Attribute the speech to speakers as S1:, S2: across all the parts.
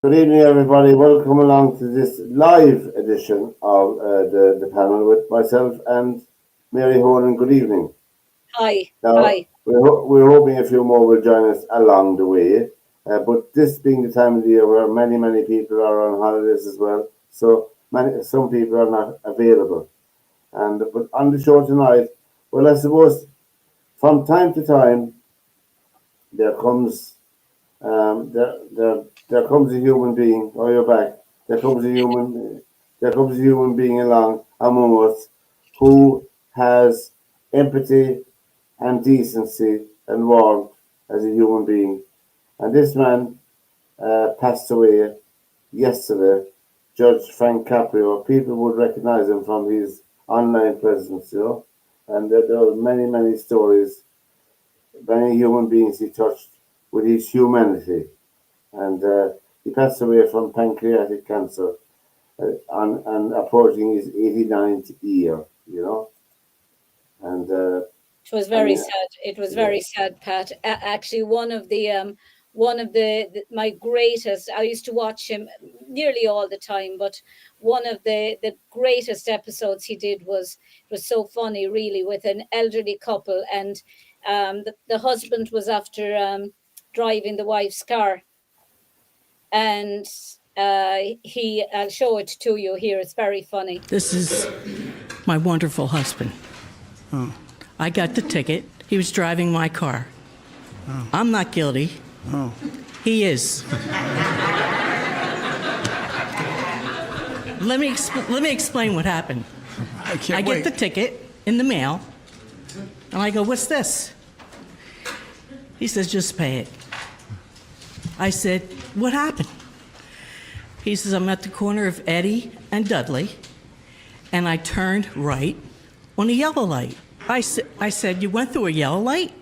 S1: Good evening, everybody. Welcome along to this live edition of the panel with myself and Mary Honan. Good evening.
S2: Hi.
S1: Now,
S2: Hi.
S1: we're hoping a few more will join us along the way, but this being the time of the year where many people are on holidays as well, so some people are not available. And but on the show tonight, well, I suppose from time to time there comes there comes a human being. Oh, you're back. There comes a human. There comes a human being along among us who has empathy and decency and warmth as a human being. And this man passed away yesterday. Judge Frank Caprio. People would recognize him from his online presence, And there are many stories, many human beings he touched with his humanity, and he passed away from pancreatic cancer and approaching his 89th year, and
S2: It was
S1: I
S2: very
S1: mean,
S2: sad. It was
S1: yeah,
S2: very sad, Pat. Actually, one of the my greatest. I used to watch him nearly all the time, but one of the greatest episodes he did was so funny, really, with an elderly couple, and the husband was after driving the wife's car, and I'll show it to you here. It's very funny.
S3: This is my wonderful husband.
S4: Oh.
S3: I got the ticket. He was driving my car.
S4: Oh.
S3: I'm not guilty.
S4: Oh.
S3: He is. Let me explain what happened.
S4: I can't
S3: I
S4: wait.
S3: get the ticket in the mail, and I go, "What's this?" He says, "Just pay it." I said, "What happened?" He says, "I'm at the corner of Eddie and Dudley, and I turned right on a yellow light." I said, "You went through a yellow light?"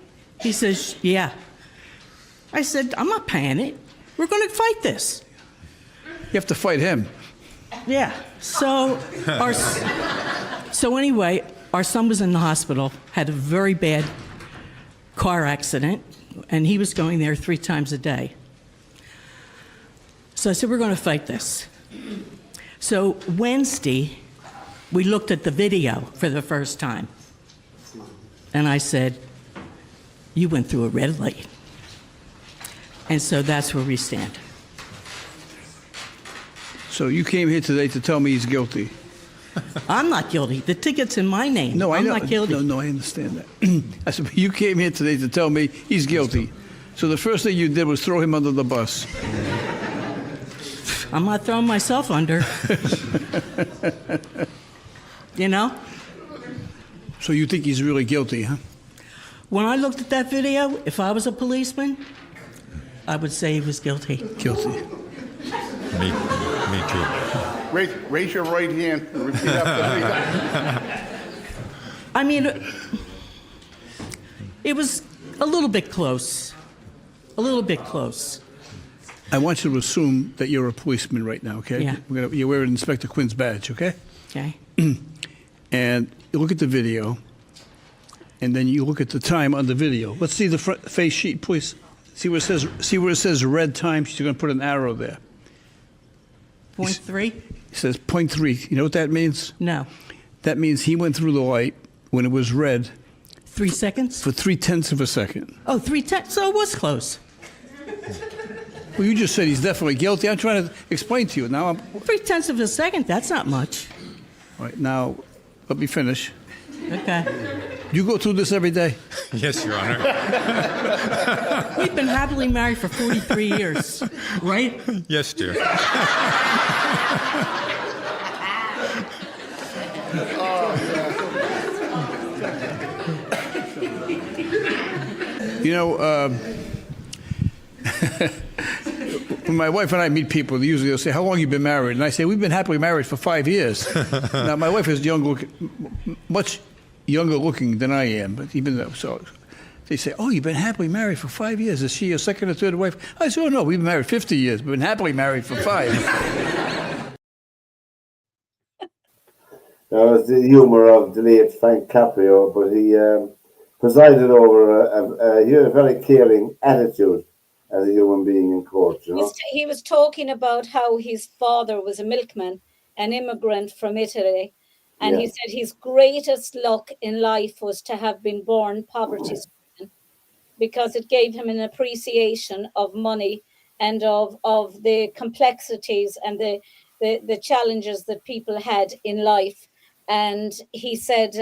S3: He says, "Yeah." I said, "I'm not paying it. We're going to fight this."
S4: You have to fight him.
S3: Yeah. So anyway, our son was in the hospital, had a very bad car accident, and he was going there 3 times a day. So I said, "We're going to fight this." So Wednesday, we looked at the video for the first time. And I said, "You went through a red light." And so that's where we stand.
S4: So you came here today to tell me he's guilty.
S3: I'm not guilty. The ticket's in my name.
S4: No, I
S3: I'm
S4: know.
S3: not guilty.
S4: No, I understand that. I said, you came here today to tell me he's guilty. So the first thing you did was throw him under the bus.
S3: I'm not throwing myself under. You know?
S4: So you think he's really guilty, huh?
S3: When I looked at that video, if I was a policeman, I would say he was guilty.
S4: Guilty.
S5: Me too.
S6: Raise your right hand and repeat after me.
S3: I mean, it was a little bit close. A little bit close.
S4: I want you to assume that you're a policeman right now, okay?
S3: Yeah.
S4: You're wearing Inspector Quinn's badge, okay?
S3: Okay?
S4: And you look at the video, and then you look at the time on the video. Let's see the front face sheet, please. See where it says red time? She's going to put an arrow there.
S3: 0.3?
S4: It says 0.3. You know what that means?
S3: No.
S4: That means he went through the light when it was red
S3: 3 seconds?
S4: for 0.3 of a second.
S3: Oh, 3/10. So it was close.
S4: Well, you just said he's definitely guilty. I'm trying to explain to you. Now,
S3: 0.3 of a second, that's not much.
S4: all right, now, let me finish.
S3: Okay.
S4: You go through this every day?
S5: Yes, Your Honor.
S3: We've been happily married for 43 years, right?
S5: Yes, dear.
S4: You know, when my wife and I meet people, usually they'll say, "How long you been married?" And I say, "We've been happily married for 5 years." Now, my wife is much younger looking than I am, but even though, so they say, "Oh, you've been happily married for 5 years. Is she your second or third wife?" I say, "Oh, no, we've been married 50 years. We've been happily married for 5."
S1: that was the humour of the late Frank Caprio, but he presided over he had a very caring attitude as a human being in court, you know.
S2: He was talking about how his father was a milkman, an immigrant from Italy. And
S1: Yeah.
S2: he said his greatest luck in life was to have been born poverty stricken, because it gave him an appreciation of money and of the complexities and the challenges that people had in life. And he said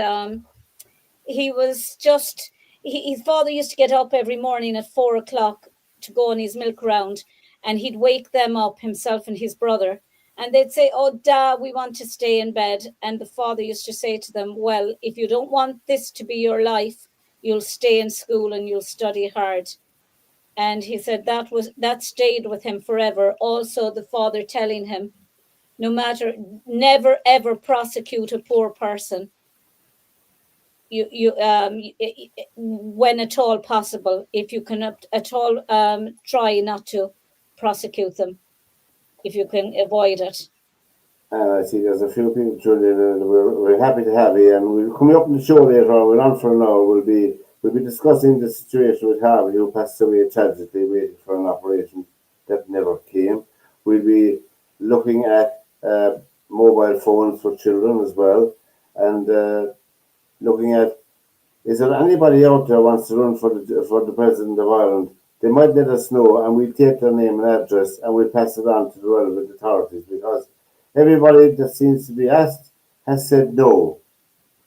S2: he was just, his father used to get up every morning at 4 o'clock to go on his milk round, and he'd wake them up, himself and his brother, and they'd say, "Oh, Dad, we want to stay in bed." And the father used to say to them, "Well, if you don't want this to be your life, you'll stay in school and you'll study hard." And he said that stayed with him forever. Also, the father telling him, no matter, never ever prosecute a poor person. When at all possible, if you can at all, try not to prosecute them if you can avoid it.
S1: And I see there's a few people tuned in, and we're happy to have you. And we're coming up in the show later on. We're on for an hour. We'll be discussing the situation with Harvey, who passed away tragically, waiting for an operation that never came. We'll be looking at mobile phones for children as well, and looking at, is there anybody out there who wants to run for the president of Ireland? They might let us know, and we'll take their name and address, and we'll pass it on to the relevant authorities, because everybody that seems to be asked has said no.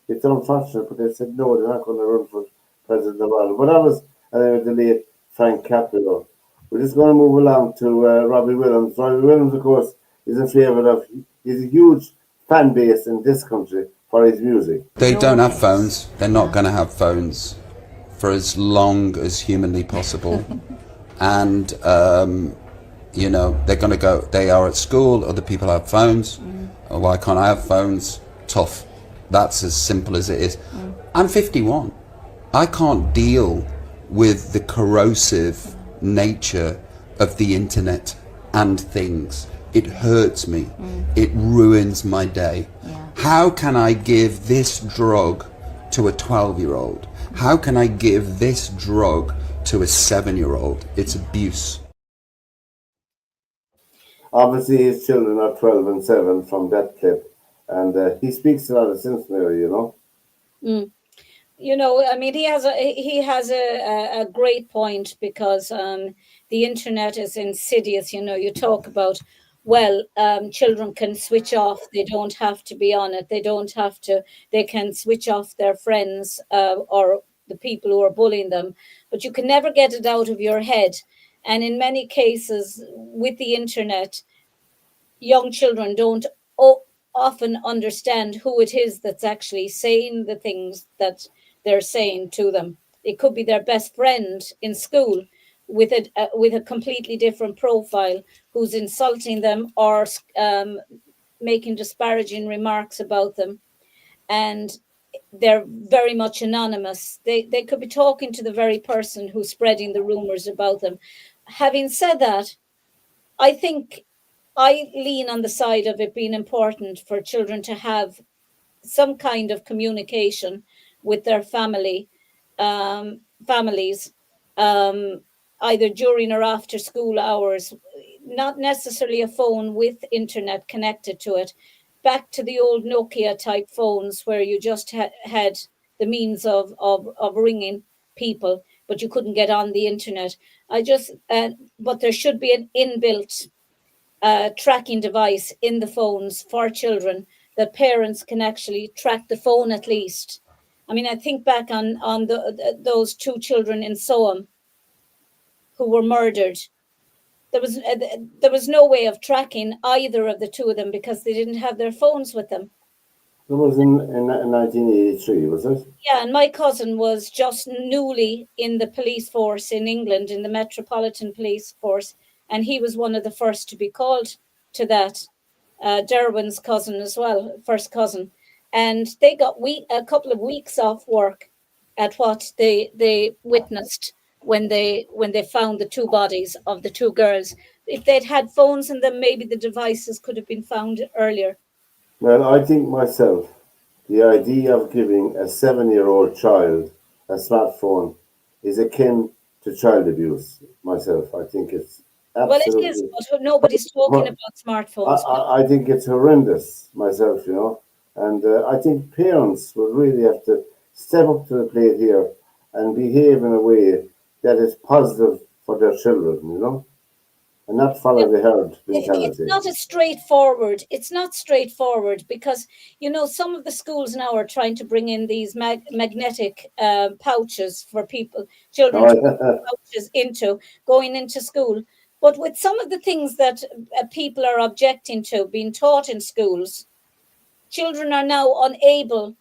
S1: It's unfortunate, but they've said no, they're not going to run for president of Ireland. But that was the late Frank Caprio. We're just going to move along to Robbie Williams. Robbie Williams, of course, is in favour of, he's a huge fan base in this country for his music.
S5: They don't have phones. They're not going to have phones for as long as humanly possible. And, you know, they're going to go, they are at school, other people have phones. Oh, why can't I have phones? Tough. That's as simple as it is. I'm 51. I can't deal with the corrosive nature of the internet and things. It hurts me. It ruins my day.
S7: Yeah.
S5: How can I give this drug to a 12-year-old? How can I give this drug to a 7-year-old? It's abuse.
S1: Obviously, his children are 12 and 7 from that clip. And he speaks a lot of sense, Mary, you know.
S2: You know, I mean, he has a great point, because the internet is insidious. You know, you talk about, well, children can switch off. They don't have to be on it. They don't have to. They can switch off their friends or the people who are bullying them. But you can never get it out of your head. And in many cases, with the internet, young children don't often understand who it is that's actually saying the things that they're saying to them. It could be their best friend in school with a completely different profile, who's insulting them or making disparaging remarks about them, and they're very much anonymous. They could be talking to the very person who's spreading the rumors about them. Having said that, I think I lean on the side of it being important for children to have some kind of communication with their families, either during or after school hours, not necessarily a phone with internet connected to it. Back to the old Nokia type phones where you just had the means of ringing people, but you couldn't get on the internet. But there should be an inbuilt tracking device in the phones for children, that parents can actually track the phone at least. I mean, I think back on those two children in Soham who were murdered. There was no way of tracking either of the two of them because they didn't have their phones with them.
S1: It was in 1983, was it?
S2: Yeah, and my cousin was just newly in the police force in England, in the Metropolitan Police Force, and he was one of the first to be called to that. Derwin's cousin as well, first cousin. And they got a couple of weeks off work at what they witnessed when they found the two bodies of the two girls. If they'd had phones in them, maybe the devices could have been found earlier.
S1: Well, I think myself, the idea of giving a 7-year-old child a smartphone is akin to child abuse. Myself, I think it's
S2: Well, it is,
S1: absolutely.
S2: but nobody's talking
S1: But
S2: about
S1: I,
S2: smartphones.
S1: I think it's horrendous myself, and I think parents would really have to step up to the plate here and behave in a way that is positive for their children, and not follow the herd
S2: It's
S1: mentality.
S2: not as straightforward. It's not straightforward because some of the schools now are trying to bring in these magnetic pouches for children to put
S1: Oh,
S2: pouches into going into school. But with some of the things that people are objecting to being taught in schools, children are now unable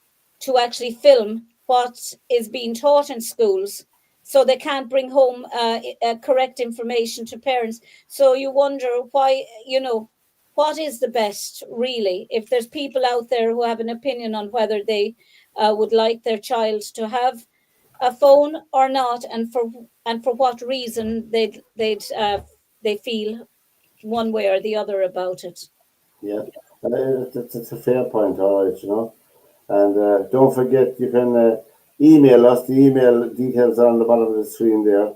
S2: to actually film what is being taught in schools, so they can't bring home correct information to parents. So you wonder why, what is the best, really? If there's people out there who have an opinion on whether they would like their child to have a phone or not, and for what reason they feel one way or the other about it.
S1: yeah, it's a fair point, all right, And don't forget, you can email us. The email details are on the bottom of the screen there.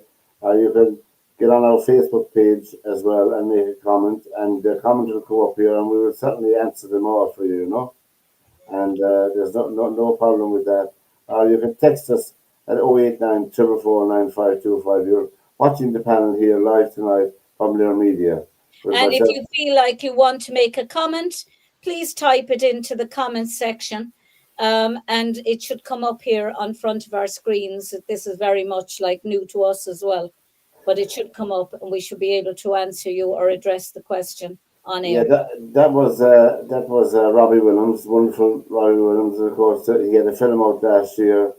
S1: You can get on our Facebook page as well and make a comment, and the comment will go up here, and we will certainly answer them all for you, And there's no problem with that. Or you can text us at 089 444 You're watching the panel here live tonight from Lear Media with
S2: And if
S1: myself.
S2: you feel like you want to make a comment, please type it into the comments section. And it should come up here on front of our screens. This is very much like new to us as well, but it should come up and we should be able to answer you or address the question on
S1: Yeah,
S2: air.
S1: that was Robbie Williams, wonderful Robbie Williams. Of course, he had a film out last year.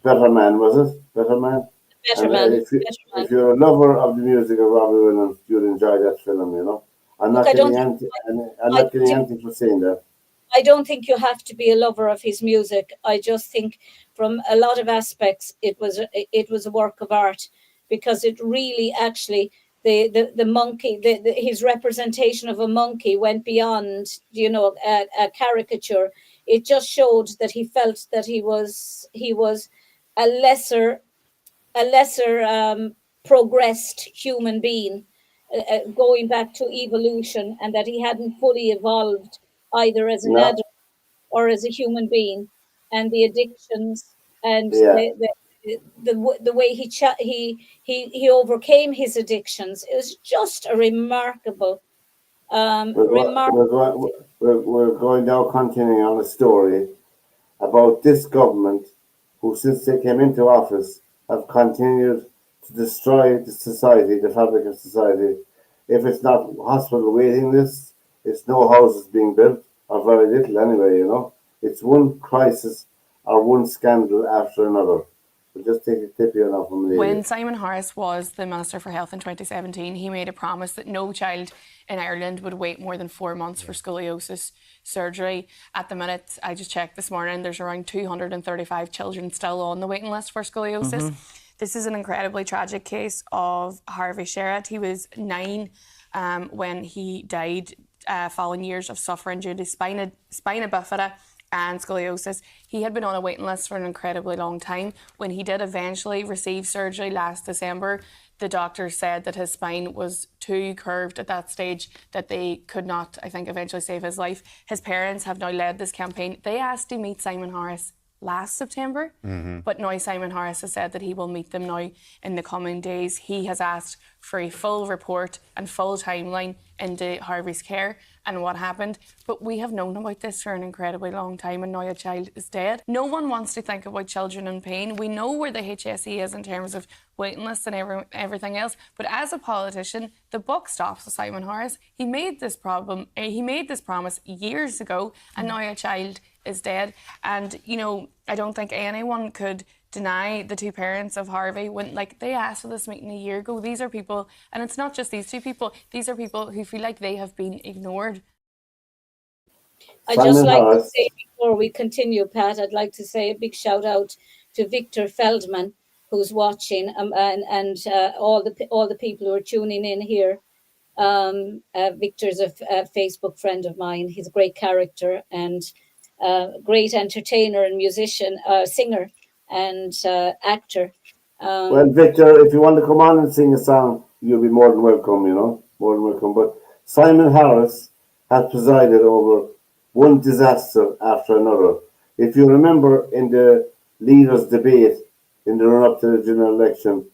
S1: Better Man, was it? Better Man.
S2: Better
S1: And
S2: man, better
S1: if
S2: man.
S1: you're a lover of the music of Robbie Williams, you'll enjoy that film. I'm
S2: Look,
S1: not getting anti. I'm
S2: I
S1: not
S2: don't
S1: getting
S2: think
S1: anything for saying that.
S2: I don't think you have to be a lover of his music. I just think, from a lot of aspects, it was a work of art, because it really actually the monkey, his representation of a monkey went beyond a caricature. It just showed that he felt that he was a lesser progressed human being, going back to evolution, and that he hadn't fully evolved either as an
S1: No,
S2: adult or as a human being. And the addictions, and
S1: yeah.
S2: the way he overcame his addictions, it was just a remarkable
S1: We're, go-
S2: remark.
S1: we're, go- we're going now continuing on a story about this government who, since they came into office, have continued to destroy the society, the fabric of society. If it's not hospital waiting lists, it's no houses being built, or very little anyway. It's one crisis or one scandal after another. We'll just take a tip here now from the
S7: When Simon Harris was the Minister for Health in 2017, he made a promise that no child in Ireland would wait more than 4 months for scoliosis surgery. At the minute, I just checked this morning, there's around 235 children still on the waiting list for scoliosis. This is an incredibly tragic case of Harvey Sherratt. He was 9 when he died following years of suffering due to spina bifida and scoliosis. He had been on a waiting list for an incredibly long time. When he did eventually receive surgery last December, the doctors said that his spine was too curved at that stage, that they could not, I think, eventually save his life. His parents have now led this campaign. They asked to meet Simon Harris last September, but now Simon Harris has said that he will meet them now in the coming days. He has asked for a full report and full timeline into Harvey's care and what happened. But we have known about this for an incredibly long time, and now a child is dead. No one wants to think about children in pain. We know where the HSE is in terms of waiting lists and everything else. But as a politician, the buck stops with Simon Harris. He made this promise years ago, and now a child is dead. And I don't think anyone could deny the two parents of Harvey when they asked for this meeting a year ago. These are people, and it's not just these two people, these are people who feel like they have been ignored.
S2: I just
S1: Simon
S2: like to
S1: Harris.
S2: say, before we continue, Pat, I'd like to say a big shout out to Victor Feldman, who's watching, and all the people who are tuning in here. Victor's a Facebook friend of mine. He's a great character and great entertainer and musician, singer and actor.
S1: Well, Victor, if you want to come on and sing a song, you'll be more than welcome, more than welcome. But Simon Harris has presided over one disaster after another. If you remember in the leaders' debate in the run up to the general election,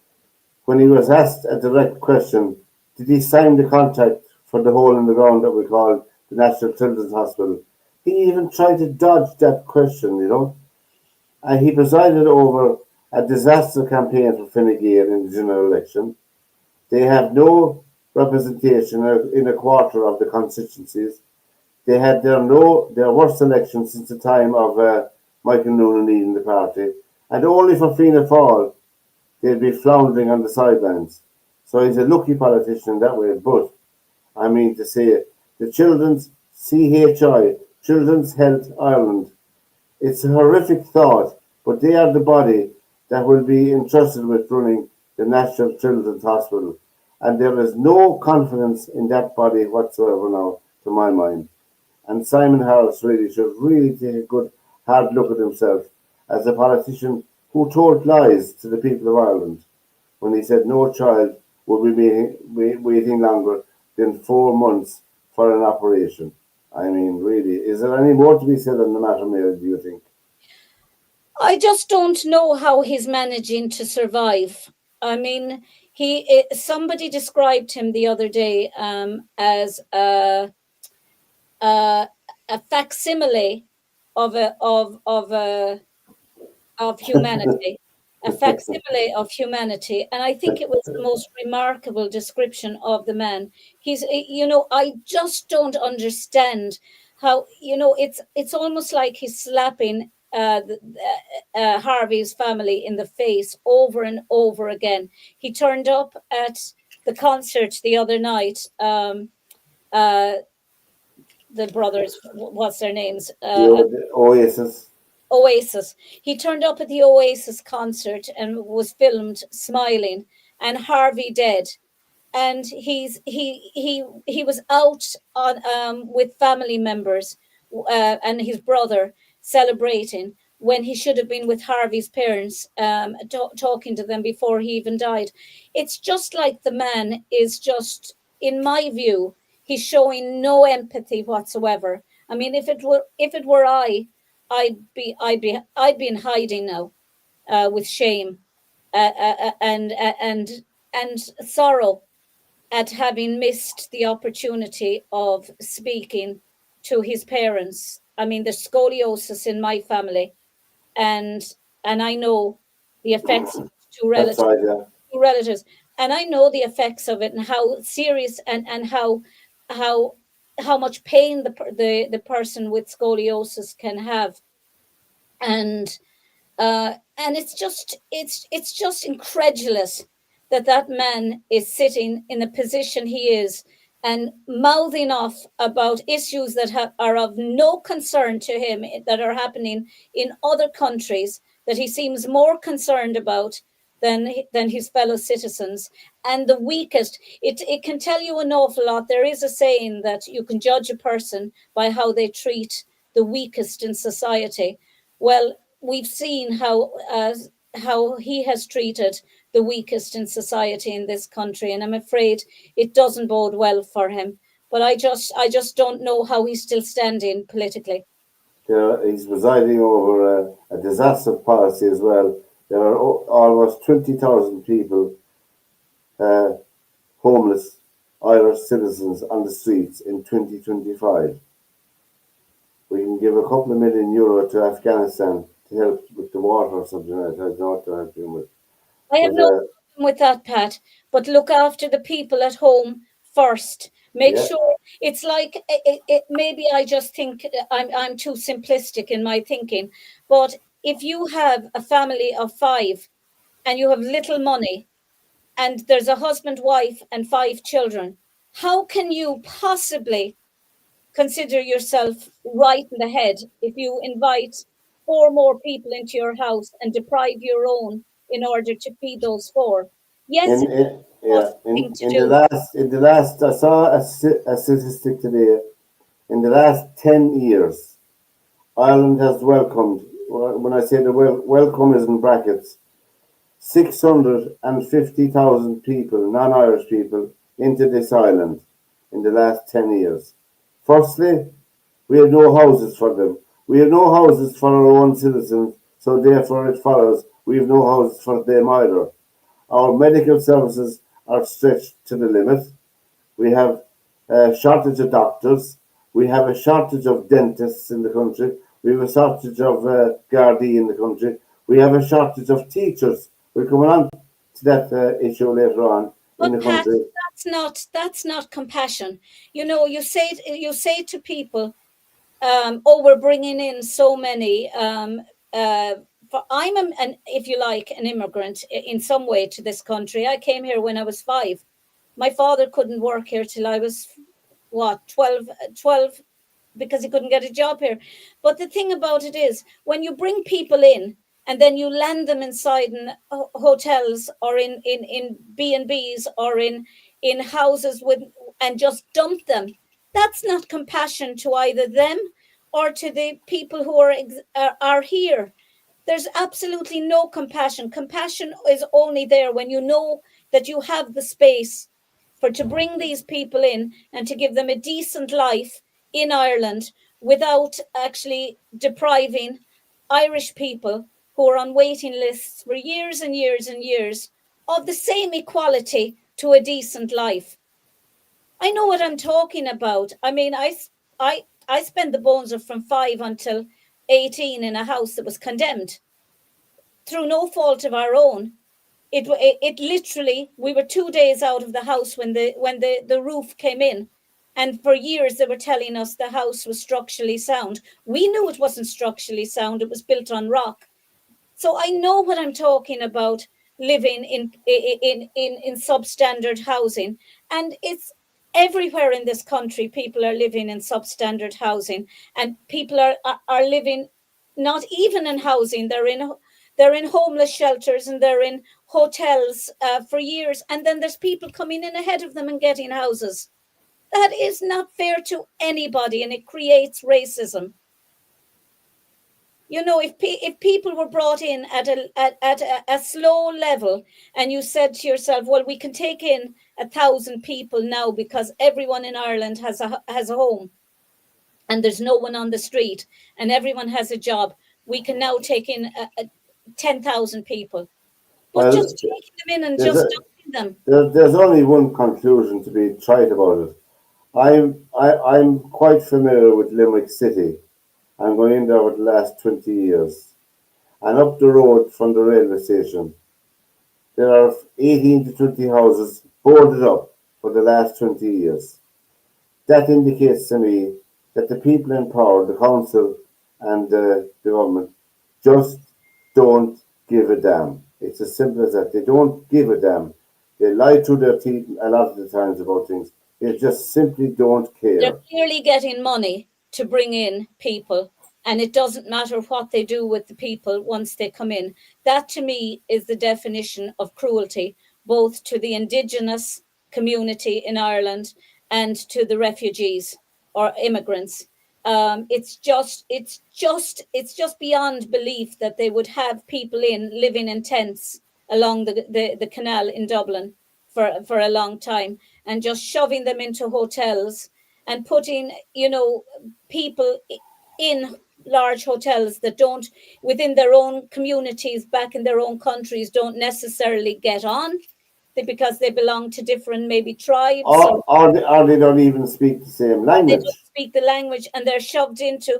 S1: when he was asked a direct question, did he sign the contract for the hole in the ground that we call the National Children's Hospital? He even tried to dodge that question. And he presided over a disaster campaign for Fine Gael in the general election. They have no representation in a quarter of the constituencies. They had their worst election since the time of Michael Noonan leading the party. And only for Fianna Fáil, they'd be floundering on the sidelines. So he's a lucky politician that way. But, I mean to say, the Children's CHI, Children's Health Ireland, it's a horrific thought, but they are the body that will be entrusted with running the National Children's Hospital. And there is no confidence in that body whatsoever now, to my mind. And Simon Harris should really take a good hard look at himself as a politician who told lies to the people of Ireland when he said no child would be waiting longer than 4 months for an operation. I mean, really, is there any more to be said on the matter, Mary, do you think?
S2: I just don't know how he's managing to survive. I mean, somebody described him the other day as a facsimile of humanity, a facsimile of humanity, and I think it was the most remarkable description of the man. I just don't understand how, it's almost like he's slapping Harvey's family in the face over and over again. He turned up at the concert the other night. The brothers, what's their names?
S1: The Oasis.
S2: Oasis. He turned up at the Oasis concert and was filmed smiling, and Harvey dead. And he was out on with family members and his brother celebrating when he should have been with Harvey's parents, talking to them before he even died. It's just like the man is just, in my view, he's showing no empathy whatsoever. I mean, if it were I'd be in hiding now, with shame, and sorrow at having missed the opportunity of speaking to his parents. I mean, there's scoliosis in my family, and I know the effects of two
S1: That's
S2: relatives,
S1: right, yeah.
S2: and I know the effects of it and how serious and how how much pain the person with scoliosis can have, and it's just incredulous that that man is sitting in the position he is and mouthing off about issues that are of no concern to him, that are happening in other countries, that he seems more concerned about than his fellow citizens. And the weakest, it can tell you an awful lot. There is a saying that you can judge a person by how they treat the weakest in society. Well, we've seen how he has treated the weakest in society in this country, and I'm afraid it doesn't bode well for him. But I just don't know how he's still standing politically.
S1: He's presiding over a disaster policy as well. There are almost 20,000 people, homeless Irish citizens on the streets in 2025. We can give a couple of €1 million to Afghanistan to help with the water or something like that. I don't know what they're helping with.
S2: I have
S1: But,
S2: no problem with that, Pat, but look after the people at home first. Make
S1: yeah,
S2: sure it's like maybe I just think I'm too simplistic in my thinking, but if you have a family of 5 and you have little money and there's a husband, wife, and 5 children, how can you possibly consider yourself right in the head if you invite 4 more people into your house and deprive your own in order to feed those 4? Yes, it's a
S1: yeah.
S2: tough thing to
S1: In
S2: do.
S1: the last, I saw a statistic today. In the last 10 years, Ireland has welcomed. When I say the welcome is in brackets, 650,000 people, non-Irish people, into this island in the last 10 years. Firstly, we have no houses for them. We have no houses for our own citizens, so therefore it follows we have no houses for them either. Our medical services are stretched to the limit. We have a shortage of doctors. We have a shortage of dentists in the country. We have a shortage of Gardaí in the country. We have a shortage of teachers. We're coming on to that issue later on in
S2: But
S1: the
S2: Pat,
S1: country.
S2: that's not compassion. You say to people, "Oh, we're bringing in so many." I'm if you like, an immigrant in some way to this country. I came here when I was 5. My father couldn't work here till I was what 12, because he couldn't get a job here. But the thing about it is, when you bring people in and then you land them inside in hotels or in B&Bs or in houses with, and just dump them, that's not compassion to either them or to the people who are here. There's absolutely no compassion. Compassion is only there when you know that you have the space for to bring these people in and to give them a decent life in Ireland without actually depriving Irish people who are on waiting lists for years and years and years of the same equality to a decent life. I know what I'm talking about. I mean, I spent the bones of from 5 until 18 in a house that was condemned through no fault of our own. It literally, we were 2 days out of the house when the roof came in, and for years they were telling us the house was structurally sound. We knew it wasn't structurally sound. It was built on rock. So I know what I'm talking about, living in substandard housing, and it's everywhere in this country. People are living in substandard housing, and people are living not even in housing. They're in homeless shelters and they're in hotels for years, and then there's people coming in ahead of them and getting houses. That is not fair to anybody, and it creates racism. If people were brought in at a slow level, and you said to yourself, well, we can take in 1,000 people now because everyone in Ireland has a home and there's no one on the street and everyone has a job, we can now take in 10,000 people. But
S1: Well,
S2: just taking them in and
S1: there's,
S2: just
S1: a,
S2: dumping them.
S1: there's only one conclusion to be tried about it. I'm quite familiar with Limerick City. I'm going in there over the last 20 years. And up the road from the railway station, there are 18 to 20 houses boarded up for the last 20 years. That indicates to me that the people in power, the council and the government, just don't give a damn. It's as simple as that. They don't give a damn. They lie through their teeth a lot of the times about things. They just simply don't
S2: They're
S1: care.
S2: clearly getting money to bring in people, and it doesn't matter what they do with the people once they come in. That to me is the definition of cruelty, both to the indigenous community in Ireland and to the refugees or immigrants. It's just beyond belief that they would have people living in tents along the canal in Dublin for a long time, and just shoving them into hotels and putting people in large hotels that don't, within their own communities back in their own countries, don't necessarily get on, because they belong to different maybe tribes,
S1: Or they don't even speak the same
S2: or they don't
S1: language.
S2: speak the language, and they're shoved into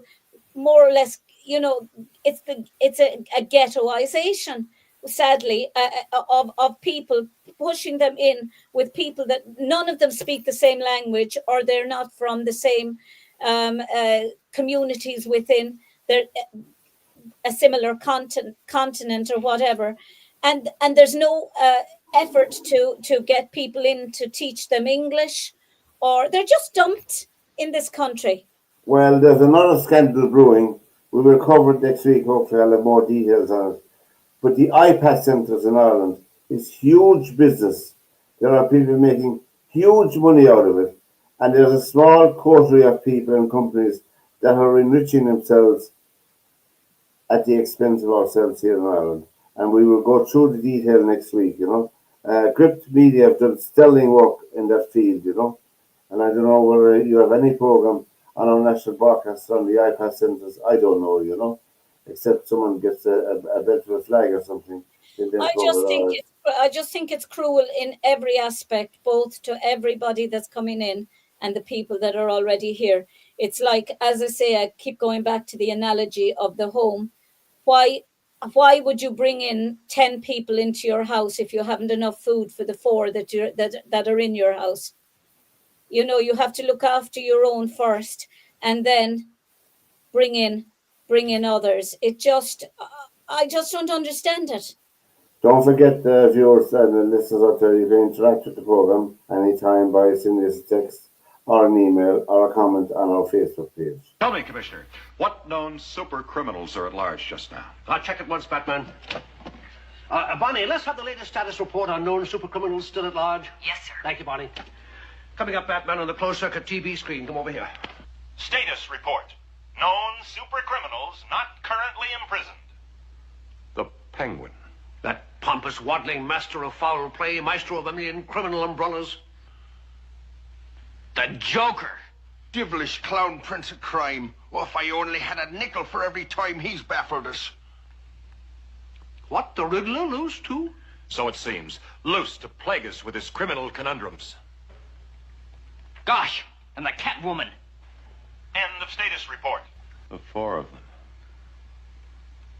S2: more or less, it's a ghettoization, sadly, of people, pushing them in with people that none of them speak the same language, or they're not from the same communities within their a similar continent or whatever, and there's no effort to get people in to teach them English, or they're just dumped in this country.
S1: Well, there's another scandal brewing. We will cover it next week. Hopefully, I'll have more details on it. But the iPad centres in Ireland is huge business. There are people making huge money out of it. And there's a small coterie of people and companies that are enriching themselves at the expense of ourselves here in Ireland. and we will go through the detail next week. Gript Media have done sterling work in that field. And I don't know whether you have any program on our national broadcast on the iPad centres. I don't know. Except someone gets a bit of a flag or something. Then they'll cover it.
S2: I just think it's cruel in every aspect, both to everybody that's coming in and the people that are already here. It's like, as I say, I keep going back to the analogy of the home. Why would you bring in 10 people into your house if you haven't enough food for the 4 that are in your house? You have to look after your own first, and then bring in others. I just don't understand it.
S1: Don't forget, viewers and listeners out there, you can interact with the program anytime by sending us a text or an email or a comment on our Facebook page.
S8: Tell me, Commissioner, what known super criminals are at large just now?
S9: I'll check it once, Batman. Bonnie, let's have the latest status report on known super criminals still at large.
S10: Yes, sir.
S9: Thank you, Bonnie. Coming up, Batman, on the closed-circuit TV screen. Come over here.
S11: Status report. Known super criminals not currently imprisoned.
S8: The Penguin.
S9: That pompous, waddling master of foul play, maestro of a million criminal umbrellas.
S10: The Joker.
S6: Devilish clown prince of crime. Oh, if I only had a nickel for every time he's baffled us.
S9: What, the Riddler loose, too?
S8: So it seems. Loose to plague us with his criminal conundrums.
S10: Gosh, and the Catwoman.
S11: End of status report.
S8: The 4 of them.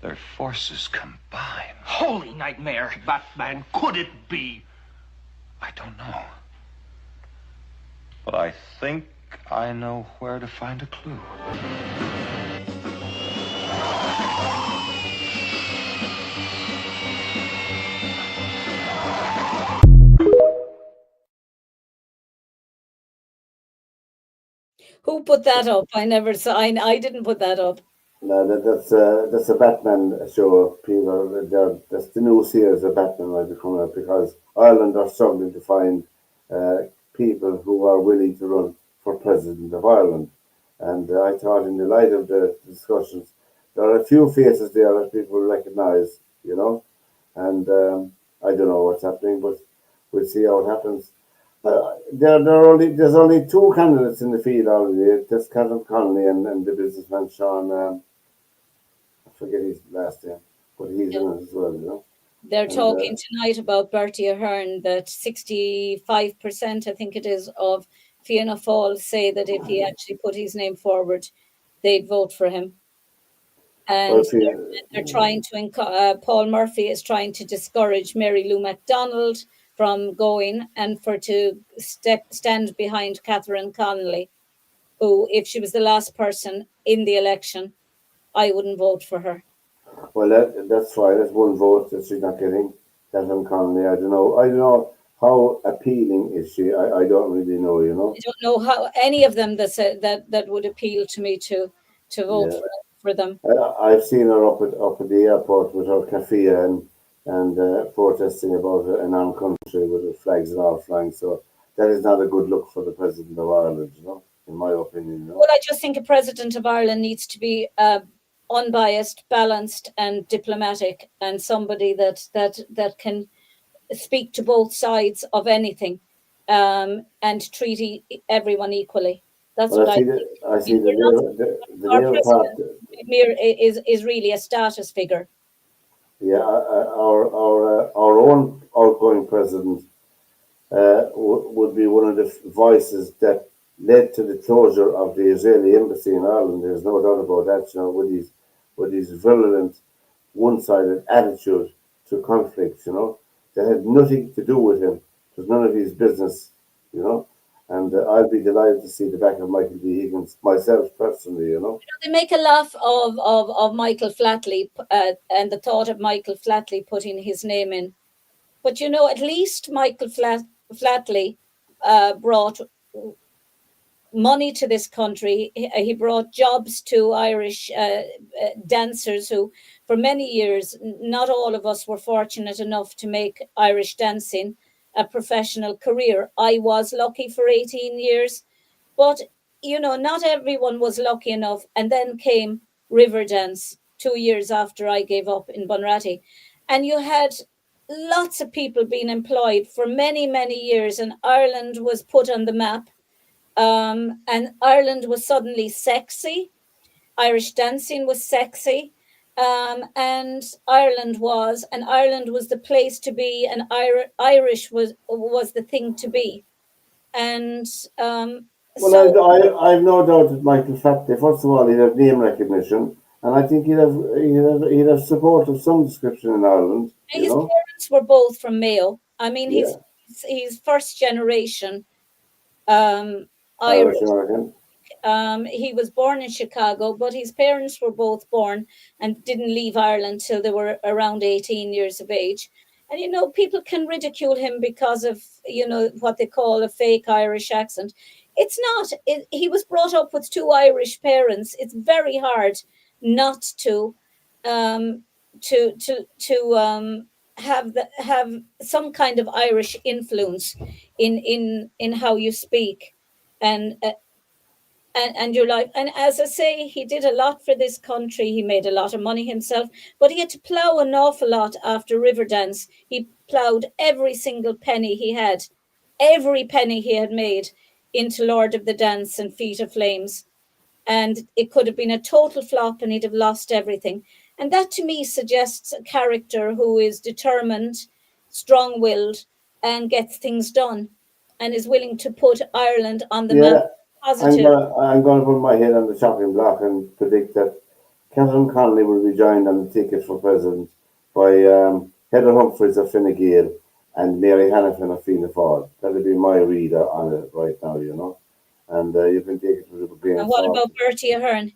S8: Their forces combined.
S10: Holy nightmare.
S9: Batman, could it be?
S8: I don't know. But I think I know where to find a clue.
S2: Who put that up? I never saw. I didn't put that up.
S1: No, that's a Batman show. People, that's the new series of Batman might be coming up because Ireland are struggling to find people who are willing to run for president of Ireland. And I thought, in the light of the discussions, there are a few faces there that people recognise, And I don't know what's happening, but we'll see how it happens. There's only 2 candidates in the field already. There's Catherine Connolly and the businessman Sean. I forget his last name, but he's in it as well.
S2: They're talking tonight about Bertie Ahern that 65%, I think it is, of Fianna Fáil say that if he actually put his name forward, they'd vote for him. And they're trying to. Paul Murphy is trying to discourage Mary Lou MacDonald from going and to stand behind Catherine Connolly, who, if she was the last person in the election, I wouldn't vote for her.
S1: Well, that's fine. That's one vote that she's not getting. Catherine Connolly. I don't know how appealing is she. I don't really know.
S2: I don't know how any of them that would appeal to me to vote for them.
S1: I've seen her up at the airport with her cafe and protesting about an armed country with the flags and all flying. So that is not a good look for the president of Ireland, in my opinion.
S2: Well, I just think a president of Ireland needs to be unbiased, balanced, and diplomatic, and somebody that can speak to both sides of anything and treat everyone equally. That's what I think.
S1: I see the part
S2: is really a status figure.
S1: Yeah, our own outgoing president would be one of the voices that led to the closure of the Israeli embassy in Ireland. There's no doubt about that. With his virulent, one-sided attitude to conflict. That had nothing to do with him. It was none of his business. And I'll be delighted to see the back of Michael D. Higgins myself personally.
S2: They make a laugh of Michael Flatley and the thought of Michael Flatley putting his name in. But at least Michael Flatley brought money to this country. He brought jobs to Irish dancers who, for many years, not all of us were fortunate enough to make Irish dancing a professional career. I was lucky for 18 years, but not everyone was lucky enough. And then came Riverdance 2 years after I gave up in Bunratty. and you had lots of people being employed for many, many years, and Ireland was put on the map. And Ireland was suddenly sexy. Irish dancing was sexy. And Ireland was the place to be, and Irish was the thing to be. And
S1: Well,
S2: so
S1: I've no doubt that Michael Faraday, first of all, he'd have name recognition, and I think he'd have support of some description in Ireland, you
S2: his
S1: know?
S2: parents were both from Mayo. I mean,
S1: Yeah,
S2: he's first generation Irish.
S1: Irish American.
S2: He was born in Chicago, but his parents were both born and didn't leave Ireland till they were around 18 years of age. And, you know, people can ridicule him because of, you know, what they call a fake Irish accent. It's not. He was brought up with two Irish parents. It's very hard not um, to have some kind of Irish influence in how you speak. And and your life. And as I say, he did a lot for this country. He made a lot of money himself, but he had to plow an awful lot after Riverdance. He plowed every single penny he had, every penny he had made into Lord of the Dance and Feet of Flames. And it could have been a total flop and he'd have lost everything. And that to me suggests a character who is determined, strong willed, and gets things done and is willing to put Ireland on the map.
S1: Yeah,
S2: Positive.
S1: I'm gonna put my head on the chopping block and predict that Catherine Connolly will be joined on the ticket for president by Heather Humphreys of Fine Gael and Mary Hanifin of Fianna Fáil. That'll be my reader on it right now, you know. And you can take it with a grain
S2: And
S1: of
S2: what
S1: salt.
S2: about Bertie Ahern?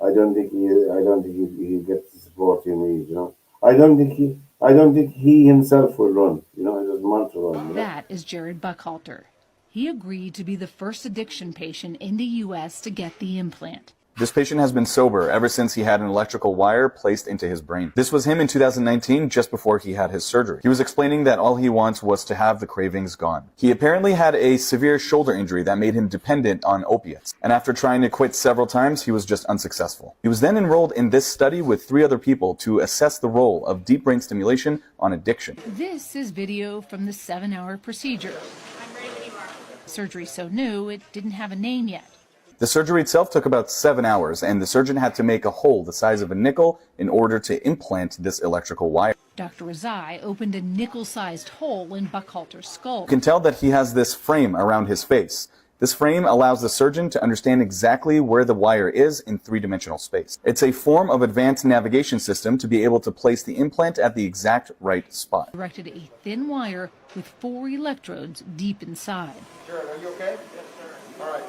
S1: I don't think he gets the support he needs, you know. I don't think he himself will run, you know. He doesn't want to run, you know.
S12: That is Jared Buckhalter. He agreed to be the first addiction patient in the U.S. to get the implant.
S13: This patient has been sober ever since he had an electrical wire placed into his brain. This was him in 2019, just before he had his surgery. He was explaining that all he wants was to have the cravings gone. He apparently had a severe shoulder injury that made him dependent on opiates. And after trying to quit several times, he was just unsuccessful. He was then enrolled in this study with 3 other people to assess the role of deep brain stimulation on addiction.
S12: This is video from the 7-hour procedure. Surgery so new, it didn't have a name yet.
S13: The surgery itself took about 7 hours, and the surgeon had to make a hole the size of a nickel in order to implant this electrical wire.
S12: Dr. Razai opened a nickel-sized hole in Buckhalter's skull.
S13: You can tell that he has this frame around his face. This frame allows the surgeon to understand exactly where the wire is in 3-dimensional space. It's a form of advanced navigation system to be able to place the implant at the exact right spot.
S12: Directed a thin wire with 4 electrodes deep inside.
S13: Jared, are you okay? Yes, sir. All right.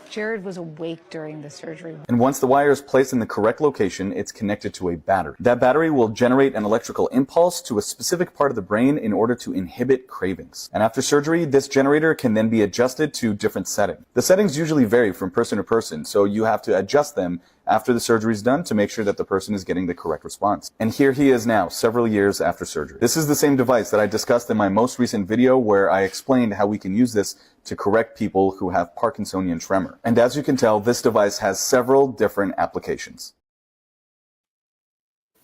S14: Jared was awake during the surgery.
S13: And once the wire is placed in the correct location, it's connected to a battery. That battery will generate an electrical impulse to a specific part of the brain in order to inhibit cravings. And after surgery, this generator can then be adjusted to different settings. The settings usually vary from person to person, so you have to adjust them after the surgery is done to make sure that the person is getting the correct response. And here he is now, several years after surgery. This is the same device that I discussed in my most recent video where I explained how we can use this to correct people who have Parkinsonian tremor. And as you can tell, this device has several different applications.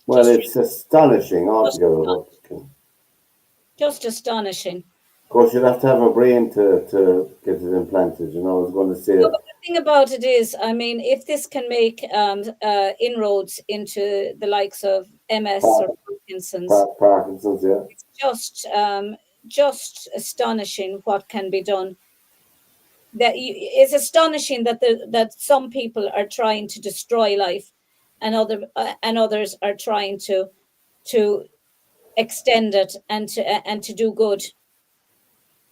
S1: Well, it's astonishing altogether.
S2: Just astonishing.
S1: Of course, you'd have to have a brain to get it implanted, you know. I was going to say.
S2: No, but the thing about it is, I mean, if this can make inroads into the likes of MS or Parkinson's,
S1: Yeah.
S2: it's just astonishing what can be done. It's astonishing that some people are trying to destroy life, and others are trying to extend it and to do good.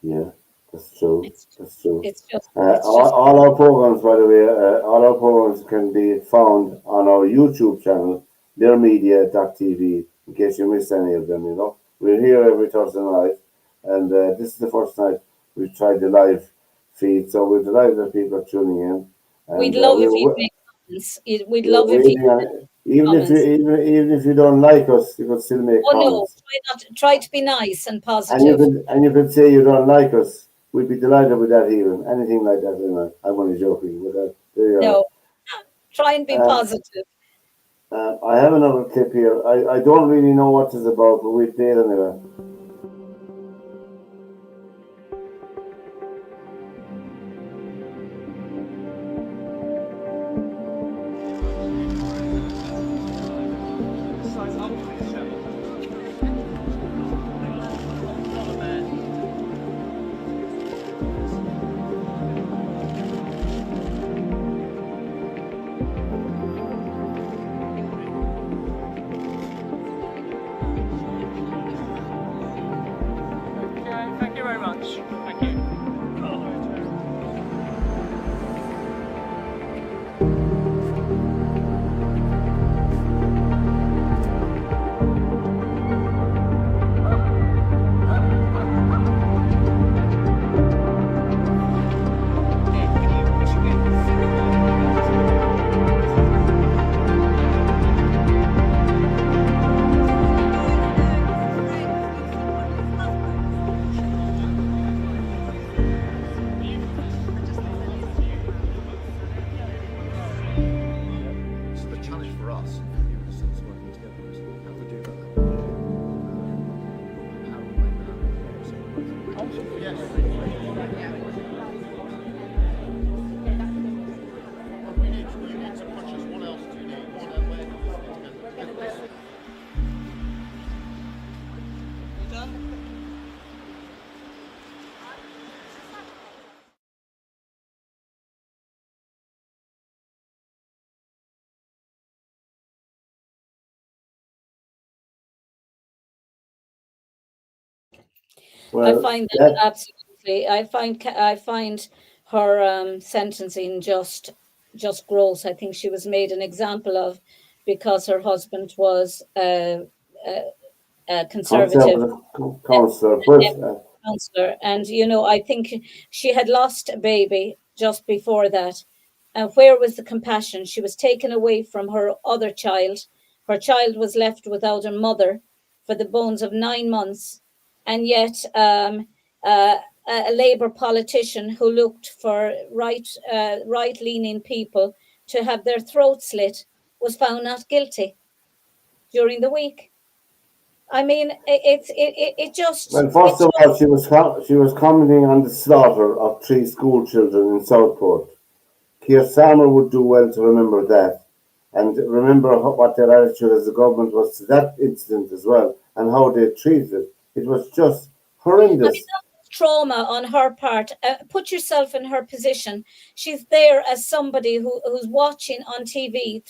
S1: Yeah, that's true. That's true.
S2: It's just
S1: all our programs, by the way, all our programs can be found on our YouTube channel, theirmedia.tv, in case you missed any of them, you know. We're here every Thursday night, and this is the first night we've tried the live feed, so we're delighted that people are tuning in. And,
S2: we'd love if you make comments. We'd love if you
S1: even if you don't like us, you could still make comments.
S2: No, try to be nice and positive.
S1: And you could say you don't like us. We'd be delighted with that even. Anything like that, you know. I'm only joking with that.
S2: No, try and be positive.
S1: I have another clip here. I don't really know what it's about, but we'll play it anyway.
S10: Thank you very much. Thank you.
S15: This is the challenge for us. You and us working together is how to do that. How do we make that? Yes. You need to punch us. What else do you need? Where do you need to go?
S2: I
S1: Well,
S2: find that
S1: that
S2: absolutely. I find her sentencing just gross. I think she was made an example of because her husband was a conservative
S1: conservative councillor, but
S2: counselor. And, you know, I think she had lost a baby just before that. And where was the compassion? She was taken away from her other child. Her child was left without a mother for the bones of 9 months. And yet, a Labour politician who looked for right-leaning people to have their throats slit was found not guilty during the week. I mean, it just
S1: well, first
S2: it
S1: of all, she was commenting on the slaughter of 3 school children in Southport. Keir Starmer would do well to remember that, and remember what their attitude as a government was to that incident as well, and how they treated it. It was just
S2: I mean,
S1: horrendous.
S2: that's trauma on her part. Put yourself in her position. She's there as somebody who's watching on TV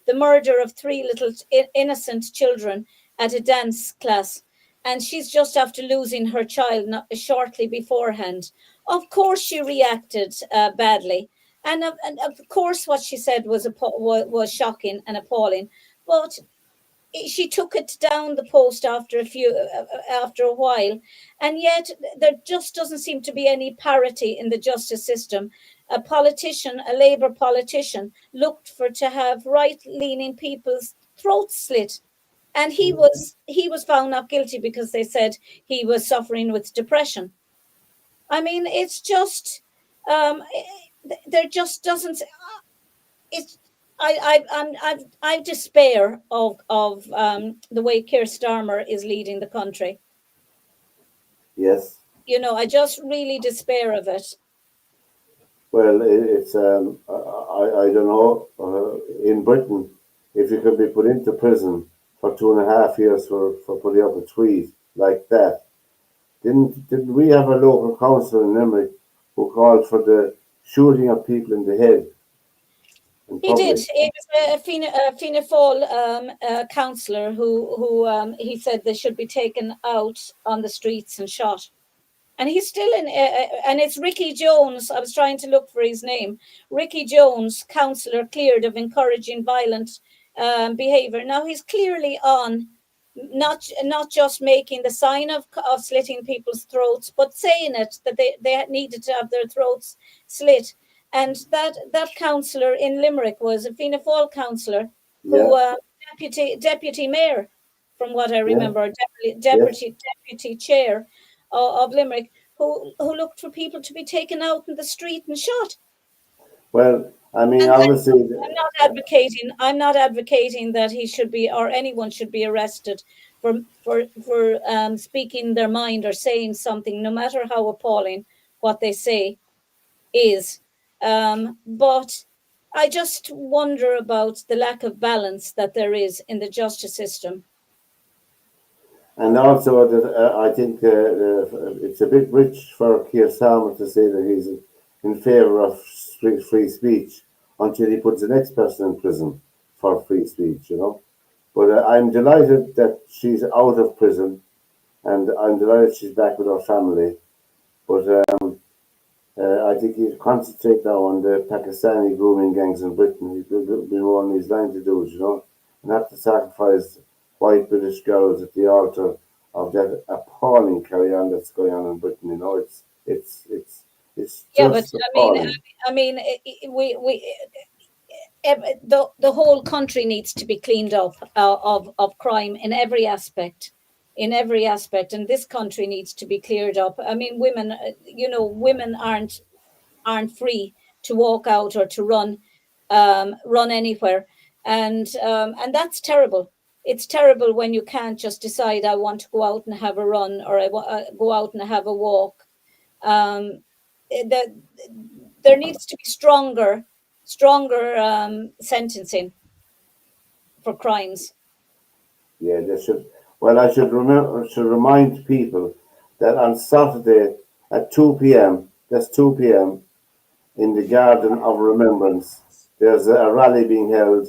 S2: the murder of 3 little innocent children at a dance class, and she's just after losing her child shortly beforehand. Of course, she reacted badly, and of course, what she said was shocking and appalling. But she took it down the post after a while, and yet there just doesn't seem to be any parity in the justice system. A Labour politician, looked for to have right-leaning people's throats slit, and he was found not guilty because they said he was suffering with depression. I mean, it's just there just doesn't it's I despair of the way Keir Starmer is leading the country.
S1: Yes.
S2: You know, I just really despair of it.
S1: Well, it's I don't know. In Britain, if you could be put into prison for 2.5 years for putting up a tweet like that, didn't we have a local councillor in Limerick who called for the shooting of people in the head in
S2: He did.
S1: public?
S2: It was a Fianna Fáil councillor who he said they should be taken out on the streets and shot. And he's still in, and it's Ricky Jones. I was trying to look for his name. Ricky Jones, councillor, cleared of encouraging violent behaviour. Now he's clearly on, not just making the sign of slitting people's throats, but saying it that they needed to have their throats slit. And that councillor in Limerick was a Fianna Fáil councillor who
S1: Yeah,
S2: deputy mayor, from what I
S1: yeah,
S2: remember,
S1: yes.
S2: deputy chair of Limerick, who looked for people to be taken out in the street and shot.
S1: Well, I mean,
S2: And
S1: obviously,
S2: I'm not advocating that he should be or anyone should be arrested for speaking their mind or saying something, no matter how appalling what they say is. But I just wonder about the lack of balance that there is in the justice system.
S1: and also that I think it's a bit rich for Keir Starmer to say that he's in favour of free speech until he puts the next person in prison for free speech, you know. But I'm delighted that she's out of prison, and I'm delighted she's back with her family. But I think he'd concentrate now on the Pakistani grooming gangs in Britain. He'd be more on his line to do it, you know, and have to sacrifice white British girls at the altar of that appalling carry-on that's going on in Britain. You know, it's
S2: Yeah, but
S1: just appalling.
S2: I mean, the whole country needs to be cleaned up of crime in every aspect, and this country needs to be cleared up. I mean, women, women aren't free to walk out or to run anywhere, and that's terrible. It's terrible when you can't just decide I want to go out and have a run, or go out and have a walk. That there needs to be stronger sentencing for crimes.
S1: Yeah, they should. Well, I should remind people that on Saturday at 2 p.m. That's 2 p.m. in the Garden of Remembrance. There's a rally being held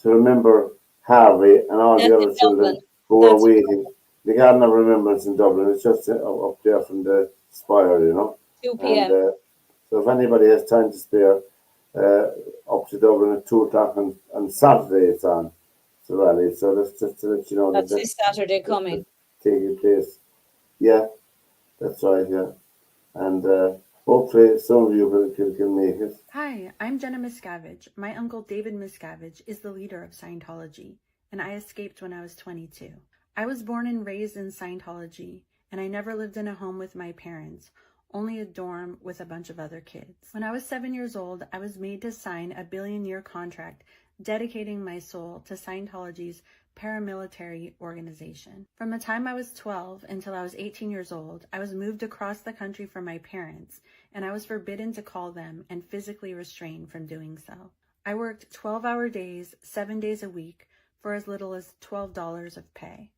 S1: to remember Harvey and all
S2: That's
S1: the
S2: in
S1: other children
S2: Dublin.
S1: who are
S2: That's
S1: waiting. The Garden of Remembrance in Dublin. It's just up there from the spire, you know.
S2: 2
S1: And
S2: p.m.
S1: so if anybody has time to spare, up to Dublin at 2 o'clock on Saturday, it's on. It's a rally. So that's just to let you know that
S2: That's this Saturday coming.
S1: taking place. Yeah, that's right. Yeah, and hopefully some of you can make it.
S16: Hi, I'm Jenna Miscavige. My uncle David Miscavige is the leader of Scientology, and I escaped when I was 22. I was born and raised in Scientology, and I never lived in a home with my parents, only a dorm with a bunch of other kids. When I was 7 years old, I was made to sign a billion-year contract dedicating my soul to Scientology's paramilitary organization. From the time I was 12 until I was 18 years old, I was moved across the country from my parents, and I was forbidden to call them and physically restrained from doing so. I worked 12-hour days, 7 days a week, for as little as $12 of pay.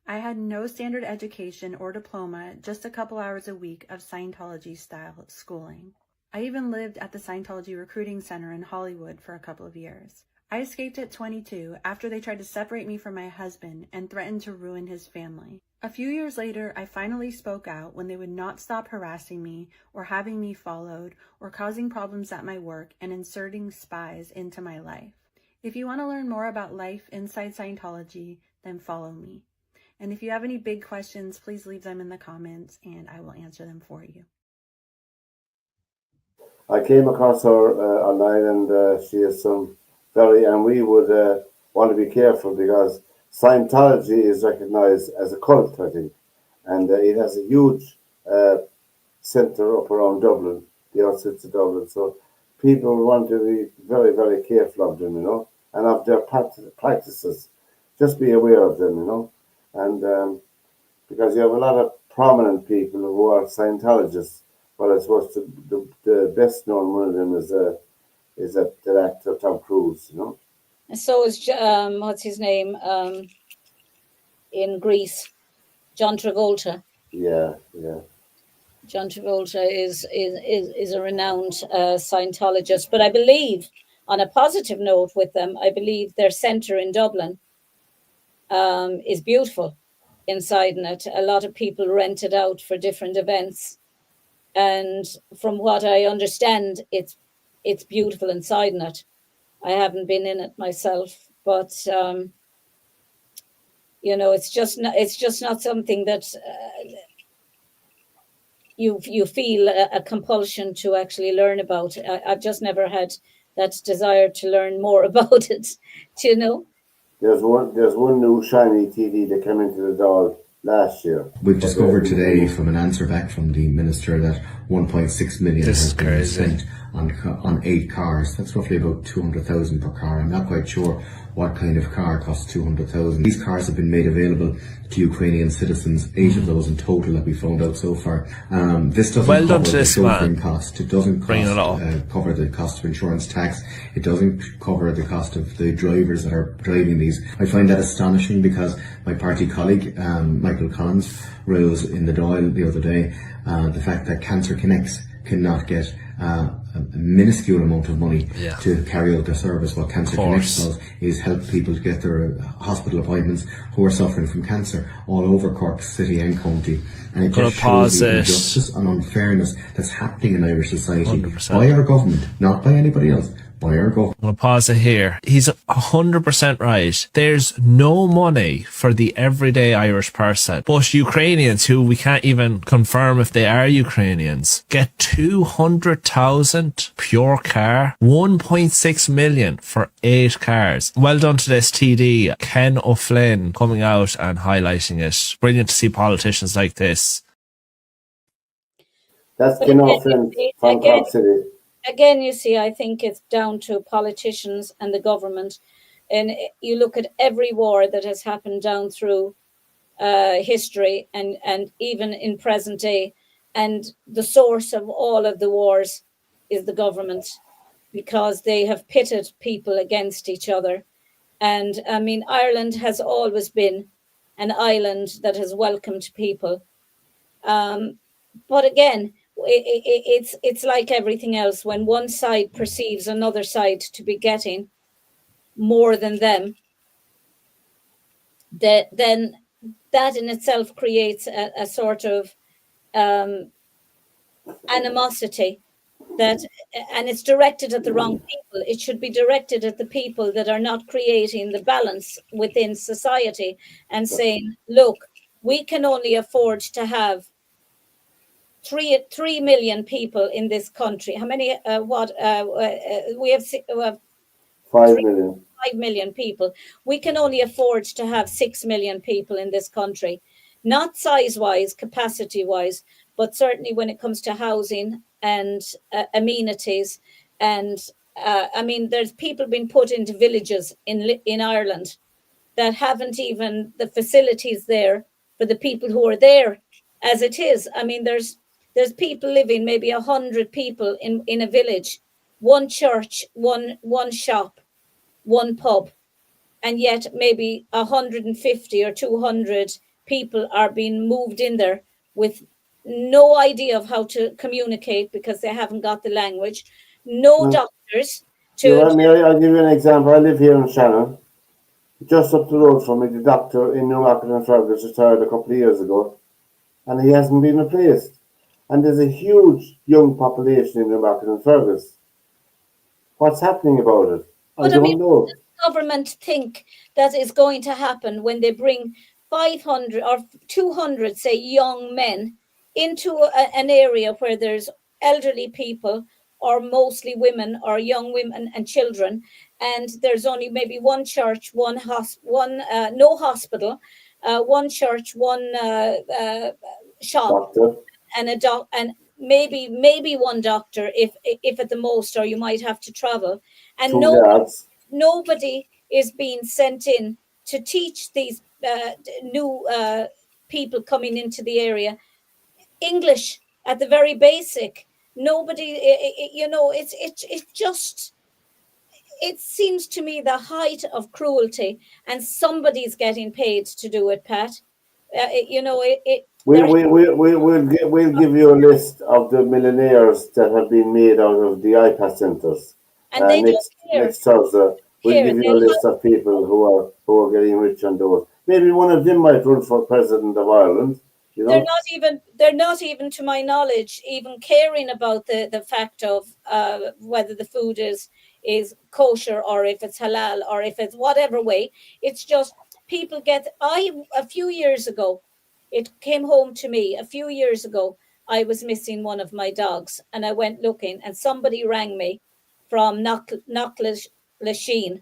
S16: I had no standard education or diploma, just a couple hours a week of Scientology-style schooling. I even lived at the Scientology Recruiting Center in Hollywood for a couple of years. I escaped at 22 after they tried to separate me from my husband and threatened to ruin his family. A few years later, I finally spoke out when they would not stop harassing me or having me followed or causing problems at my work and inserting spies into my life. If you want to learn more about life inside Scientology, then follow me. And if you have any big questions, please leave them in the comments and I will answer them for you.
S1: I came across her online, and she has some and we would want to be careful because Scientology is recognized as a cult, I think, and it has a huge centre up around Dublin, the outskirts of Dublin. So people want to be very, very careful of them, you know, and of their practices. Just be aware of them, you know, and because you have a lot of prominent people who are Scientologists. Well, I suppose the best known one of them is that actor Tom Cruise, you know.
S2: And so is what's his name in Greece, John Travolta.
S1: Yeah.
S2: John Travolta is a renowned Scientologist, but I believe, on a positive note with them, I believe their centre in Dublin is beautiful inside in it. A lot of people rent it out for different events, and from what I understand, it's beautiful inside in it. I haven't been in it myself, but it's just not something that you feel a compulsion to actually learn about. I've just never had that desire to learn more about it. Do you know?
S1: There's one new shiny TV that came into the Dáil last year.
S17: We've discovered today from an answer back from the Minister that 1.6 million
S18: This
S17: has
S18: is
S17: been
S18: crazy.
S17: spent on 8 cars. That's roughly about 200,000 per car. I'm not quite sure what kind of car costs 200,000. These cars have been made available to Ukrainian citizens, 8 of those in total that we found out so far. This doesn't
S18: Well done
S17: cover
S18: to
S17: the
S18: this
S17: chauffeuring
S18: man.
S17: cost. It doesn't
S18: Bringing it up.
S17: cover the cost of insurance tax. It doesn't cover the cost of the drivers that are driving these. I find that astonishing because my party colleague, Michael Collins, rose in the Dáil the other day the fact that Cancer Connects cannot get a minuscule amount of money to carry out their service. What Cancer Connects does is help people to get their hospital appointments who are suffering from cancer all over Cork City and County. And it just shows the injustice and unfairness that's happening in Irish society
S18: 100%.
S17: by our government, not by anybody else. By our government.
S18: I'm going to pause it here. He's 100% right. There's no money for the everyday Irish person. But Ukrainians, who we can't even confirm if they are Ukrainians, get 200,000 pure car, 1.6 million for 8 cars. Well done to this TD, Ken O'Flynn, coming out and highlighting it. Brilliant to see politicians like this.
S1: That's Ken O'Flynn from Cork City.
S2: Again, you see, I think it's down to politicians and the government. And you look at every war that has happened down through history and even in present day, and the source of all of the wars is the government, because they have pitted people against each other. And I mean, Ireland has always been an island that has welcomed people. But again, it's like everything else. When one side perceives another side to be getting more than them, then that in itself creates a sort of animosity and it's directed at the wrong people. It should be directed at the people that are not creating the balance within society and saying, look, we can only afford to have 3 million people in this country. How many? We have
S1: 5 million.
S2: 5 million people. We can only afford to have 6 million people in this country, not size-wise, capacity-wise, but certainly when it comes to housing and amenities. And I mean, there's people being put into villages in Ireland that haven't even the facilities there for the people who are there as it is. I mean, there's people living, maybe 100 people in a village, one church, one shop, one pub, and yet maybe 150 or 200 people are being moved in there with no idea of how to communicate because they haven't got the language, no doctors.
S1: You want me? I'll give you an example. I live here in Shannon, just up the road from me. The doctor in Newmarket and Fergus retired a couple of years ago, and he hasn't been replaced. And there's a huge young population in Newmarket and Fergus. What's happening about it? I don't know.
S2: Does the government think that is going to happen when they bring 500 or 200, say, young men into an area where there's elderly people or mostly women or young women and children, and there's only maybe one church, no hospital, one church, one shop, and and maybe one doctor if at the most, or you might have to travel, and nobody is being sent in to teach these new people coming into the area English at the very basic. Nobody, it seems to me the height of cruelty, and somebody's getting paid to do it, Pat.
S1: We'll give you a list of the millionaires that have been made out of the iPad centres.
S2: And they
S1: next Thursday, we'll give you a list of people who are getting rich on those. Maybe one of them might run for president of Ireland. You know?
S2: They're not even, to my knowledge, even caring about the fact of whether the food is kosher or if it's halal or if it's whatever way. It's just people a few years ago, it came home to me a few years ago, I was missing one of my dogs, and I went looking, and somebody rang me from Knocklashin,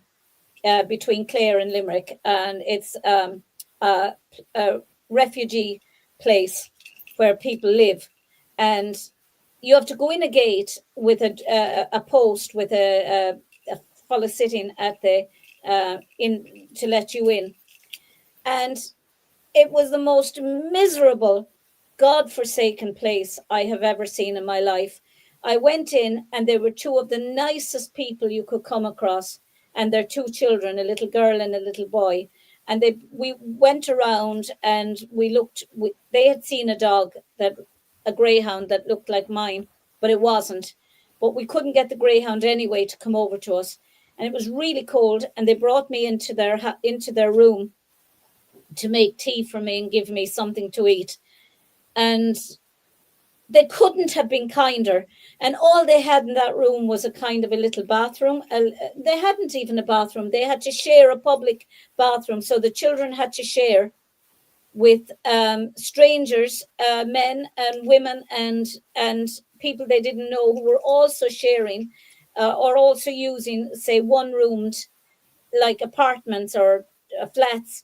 S2: between Clare and Limerick, and it's a refugee place where people live, and you have to go in a gate with a post with a fellow sitting at the in to let you in, and it was the most miserable, God-forsaken place I have ever seen in my life. I went in, and they were two of the nicest people you could come across, and their two children, a little girl and a little boy. And we went around and we looked. They had seen a greyhound that looked like mine, but it wasn't. But we couldn't get the greyhound anyway to come over to us, and it was really cold. And they brought me into their room to make tea for me and give me something to eat. And they couldn't have been kinder. And all they had in that room was a kind of a little bathroom. They hadn't even a bathroom. They had to share a public bathroom. So the children had to share with strangers, men and women and people they didn't know, who were also sharing or also using, say, one-roomed, like apartments or flats.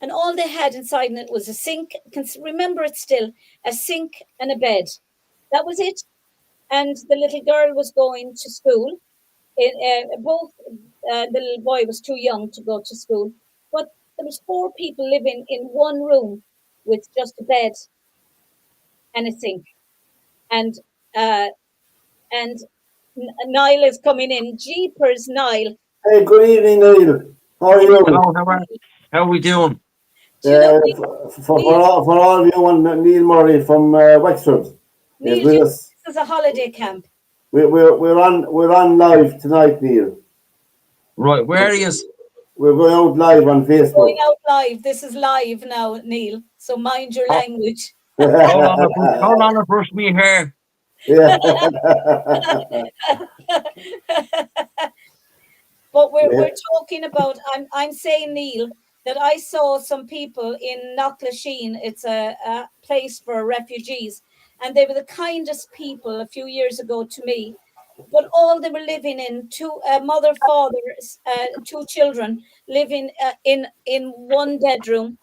S2: And all they had inside it was a sink. I can remember it still, a sink and a bed. That was it. And the little girl was going to school. The little boy was too young to go to school. But there was 4 people living in one room with just a bed and a sink. And Niall is coming in. Jeepers, Niall.
S1: Hey, good evening, Neil. How are you?
S19: Hello, how are we doing?
S1: For all of you, and Neil Murray from Wexford is with us.
S2: This is a holiday camp.
S1: We're on live tonight, Neil.
S19: Right, where are you?
S1: We're going out live on Facebook.
S2: Going out live. This is live now, Neil. So mind your language.
S19: Hold on, I brush me hair.
S1: Yeah.
S2: But we're talking about. I'm saying, Neil, that I saw some people in Knocklashin. It's a place for refugees, and they were the kindest people a few years ago to me. But all they were living in, mother, father, 2 children living in one bedroom,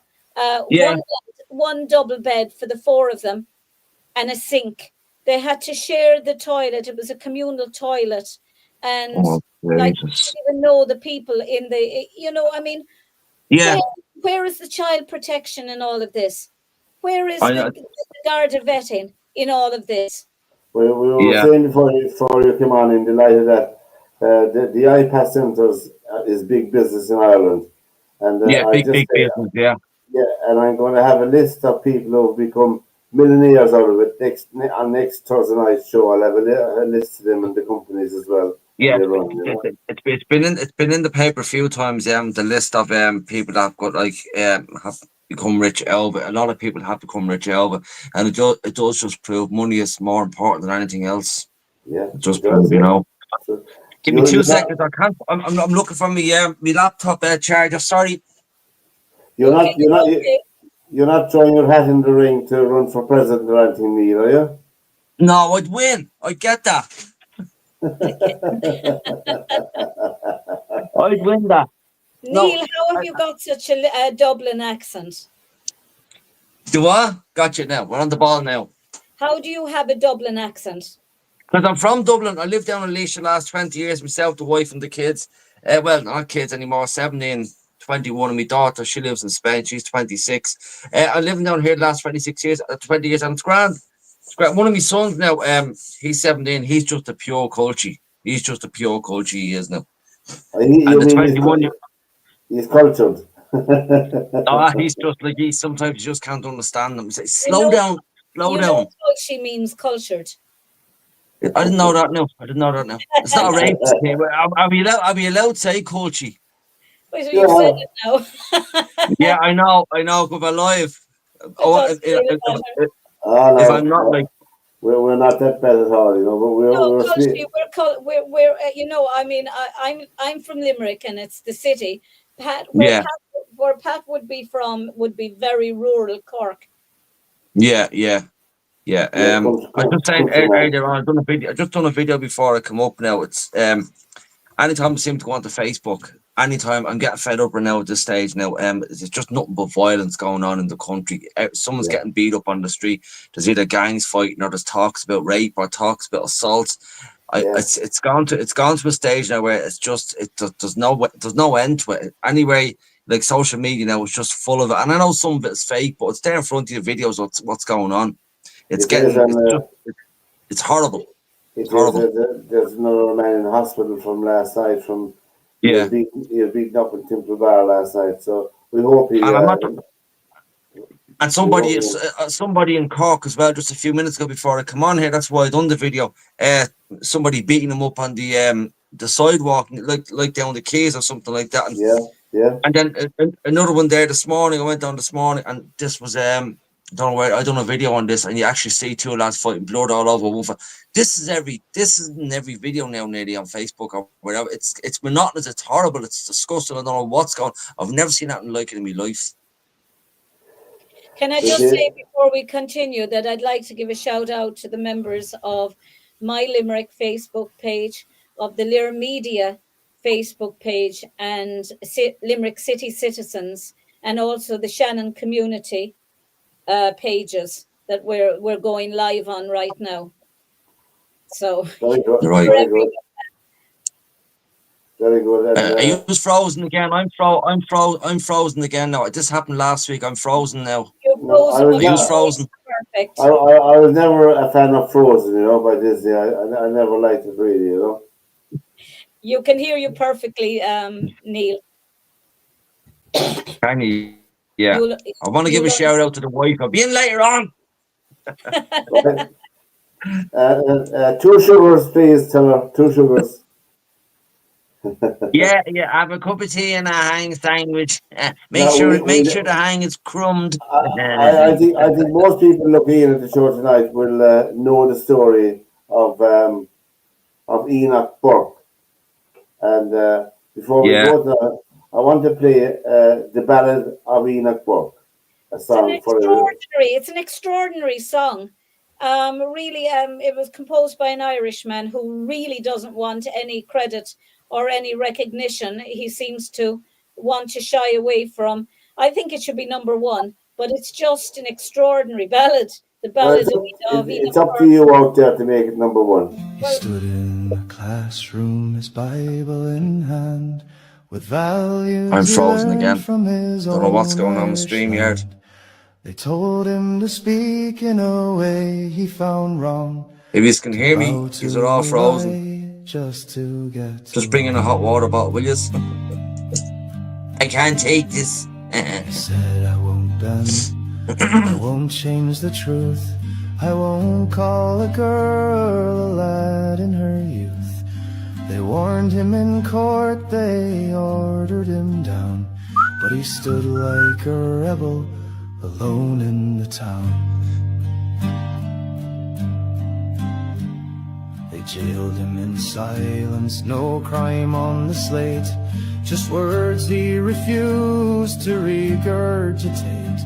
S2: one double bed for the 4 of them, and a sink. They had to share the toilet. It was a communal toilet, and like, you didn't even know the people in the. I mean,
S19: yeah.
S2: Where is the child protection in all of this? Where is the Garda vetting in all of this?
S1: We were saying before you came on in the light of that, the iPass centres is big business in Ireland. And
S19: big business, yeah.
S1: Yeah, and I'm going to have a list of people who have become millionaires out of it. Next Thursday night's show, I'll have a list of them and the companies as well.
S19: Yeah, it's been in the paper a few times. The list of people that have got have become rich over. A lot of people have become rich over, and it does just prove money is more important than anything else.
S1: Yeah,
S19: it just proves, Give me 2 seconds. I can't. I'm looking for my laptop charger. Sorry.
S1: You're not throwing your hat in the ring to run for president or anything, Neil, are you?
S19: No, I'd win. I'd get that. I'd win that.
S2: Neil, how have you got such a Dublin accent?
S19: Do I? Got you now. We're on the ball now.
S2: How do you have a Dublin accent?
S19: Because I'm from Dublin. I lived down in Laois the last 20 years, myself, the wife and the kids. Well, not kids anymore, 17, 21, and my daughter, she lives in Spain. She's 26. I'm living down here the last 26 years, 20 years, and it's grand. It's great. One of my sons now, he's 17. He's just a pure culture. He's just a pure culture, he is now.
S1: And the 21 he's cultured.
S19: He's just like, sometimes you just can't understand them. Say, slow down.
S2: She means cultured.
S19: I didn't know that now. It's not a race. Are we allowed to say culture?
S2: Wait, you said it now.
S19: Yeah, I know. Because we're live. If I'm not like.
S1: We're not that bad at all, but
S2: we're I mean, I'm from Limerick, and it's the city. Where Pat would be from would be very rural Cork.
S19: Yeah. I was just saying earlier on, I just done a video before I come up now. It's anytime I seem to go onto Facebook, anytime. I'm getting fed up right now at this stage now. There's just nothing but violence going on in the country. Someone's getting beat up on the street. There's either gangs fighting, or there's talks about rape, or talks about assault. It's gone to a stage now where it's just there's no end to it. Anyway, like social media now is just full of it, and I know some of it is fake, but it's there in front of your videos. What's going on? It's horrible. It's horrible.
S1: There's another man in the hospital from last night. He was beaten up in Temple Bar last night. So we hope he.
S19: And somebody in Cork as well, just a few minutes ago before I come on here. That's why I done the video. Somebody beating him up on the sidewalk, like down the Keys or something like that. And,
S1: yeah.
S19: And then another one there this morning. I went down this morning, and this was I done a video on this, and you actually see two lads fighting, blood all over one. This is in every video now, nearly on Facebook or whatever. It's monotonous. It's horrible. It's disgusting. I don't know what's going on. I've never seen anything like it in my life.
S2: Can I just say before we continue that I'd like to give a shout out to the members of my Limerick Facebook page, of the Lear Media Facebook page, and Limerick City Citizens, and also the Shannon Community pages that we're going live on right now. So
S1: very good.
S19: Are you just frozen again? I'm frozen again now. This happened last week. I'm frozen now.
S2: You're
S19: frozen.
S2: Perfect.
S1: I was never a fan of Frozen, by Disney. I never liked it really,
S2: You can hear you perfectly, Neil.
S19: Can you? Yeah. I want to give a shout out to the wife. I'll be in later on.
S1: Two sugars, please, tell her. 2 sugars.
S19: Yeah. I have a cup of tea and a hang sandwich. Make sure the hang is crumbed.
S1: I think most people looking in at the show tonight will know the story of Enoch Burke. And before we go there, I want to play the Ballad of Enoch Burke, a song
S2: It's an extraordinary song. Really, it was composed by an Irishman who really doesn't want any credit or any recognition. He seems to want to shy away from. I think it should be number 1, but it's just an extraordinary ballad. The Ballad of Enoch.
S1: It's up to you out there to make it number 1.
S20: He stood in the classroom, his Bible in hand, with values.
S19: I'm frozen again. Don't know what's going on with StreamYard.
S20: They told him to speak in a way he found wrong.
S19: If you can hear me, these are all frozen.
S20: Just
S19: bring in a hot water bottle, will you? I can't take this.
S20: I said I won't bend, I won't change the truth. I won't call a girl a lad in her youth. They warned him in court, they ordered him down, but he stood like a rebel alone in the town. They jailed him in silence, no crime on the slate, just words he refused to regurgitate.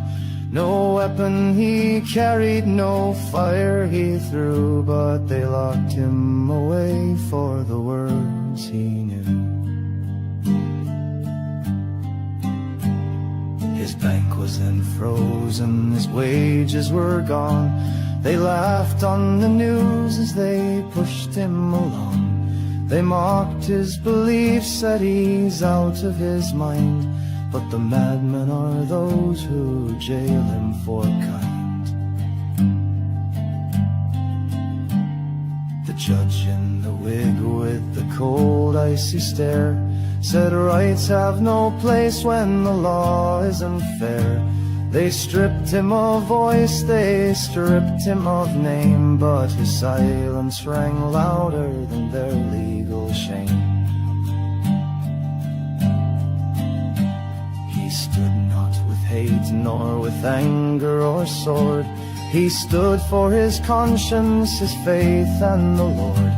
S20: No weapon he carried, no fire he threw, but they locked him away for the words he knew. His bank was then frozen, his wages were gone. They laughed on the news as they pushed him along. They mocked his beliefs, said he's out of his mind, but the madmen are those who jail him for kind. The judge in the wig with the cold icy stare said rights have no place when the law isn't fair. They stripped him of voice, they stripped him of name, but his silence rang louder than their legal shame. He stood not with hate, nor with anger or sword. He stood for his conscience, his faith, and the Lord.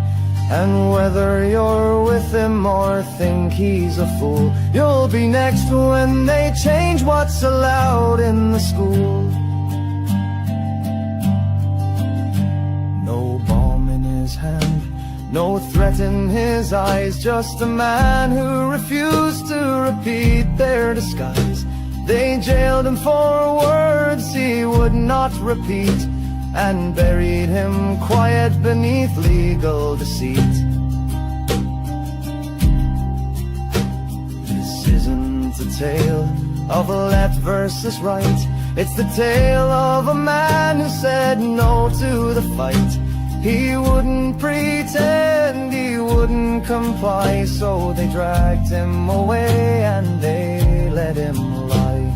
S20: And whether you're with him or think he's a fool, you'll be next when they change what's allowed in the school. No bomb in his hand, No threat in his eyes, just a man who refused to repeat their disguise. They jailed him for words he would not repeat, and buried him quiet beneath legal deceit. This isn't a tale of left versus right. It's the tale of a man who said no to the fight. He wouldn't pretend, he wouldn't comply, so they dragged him away and they let him lie.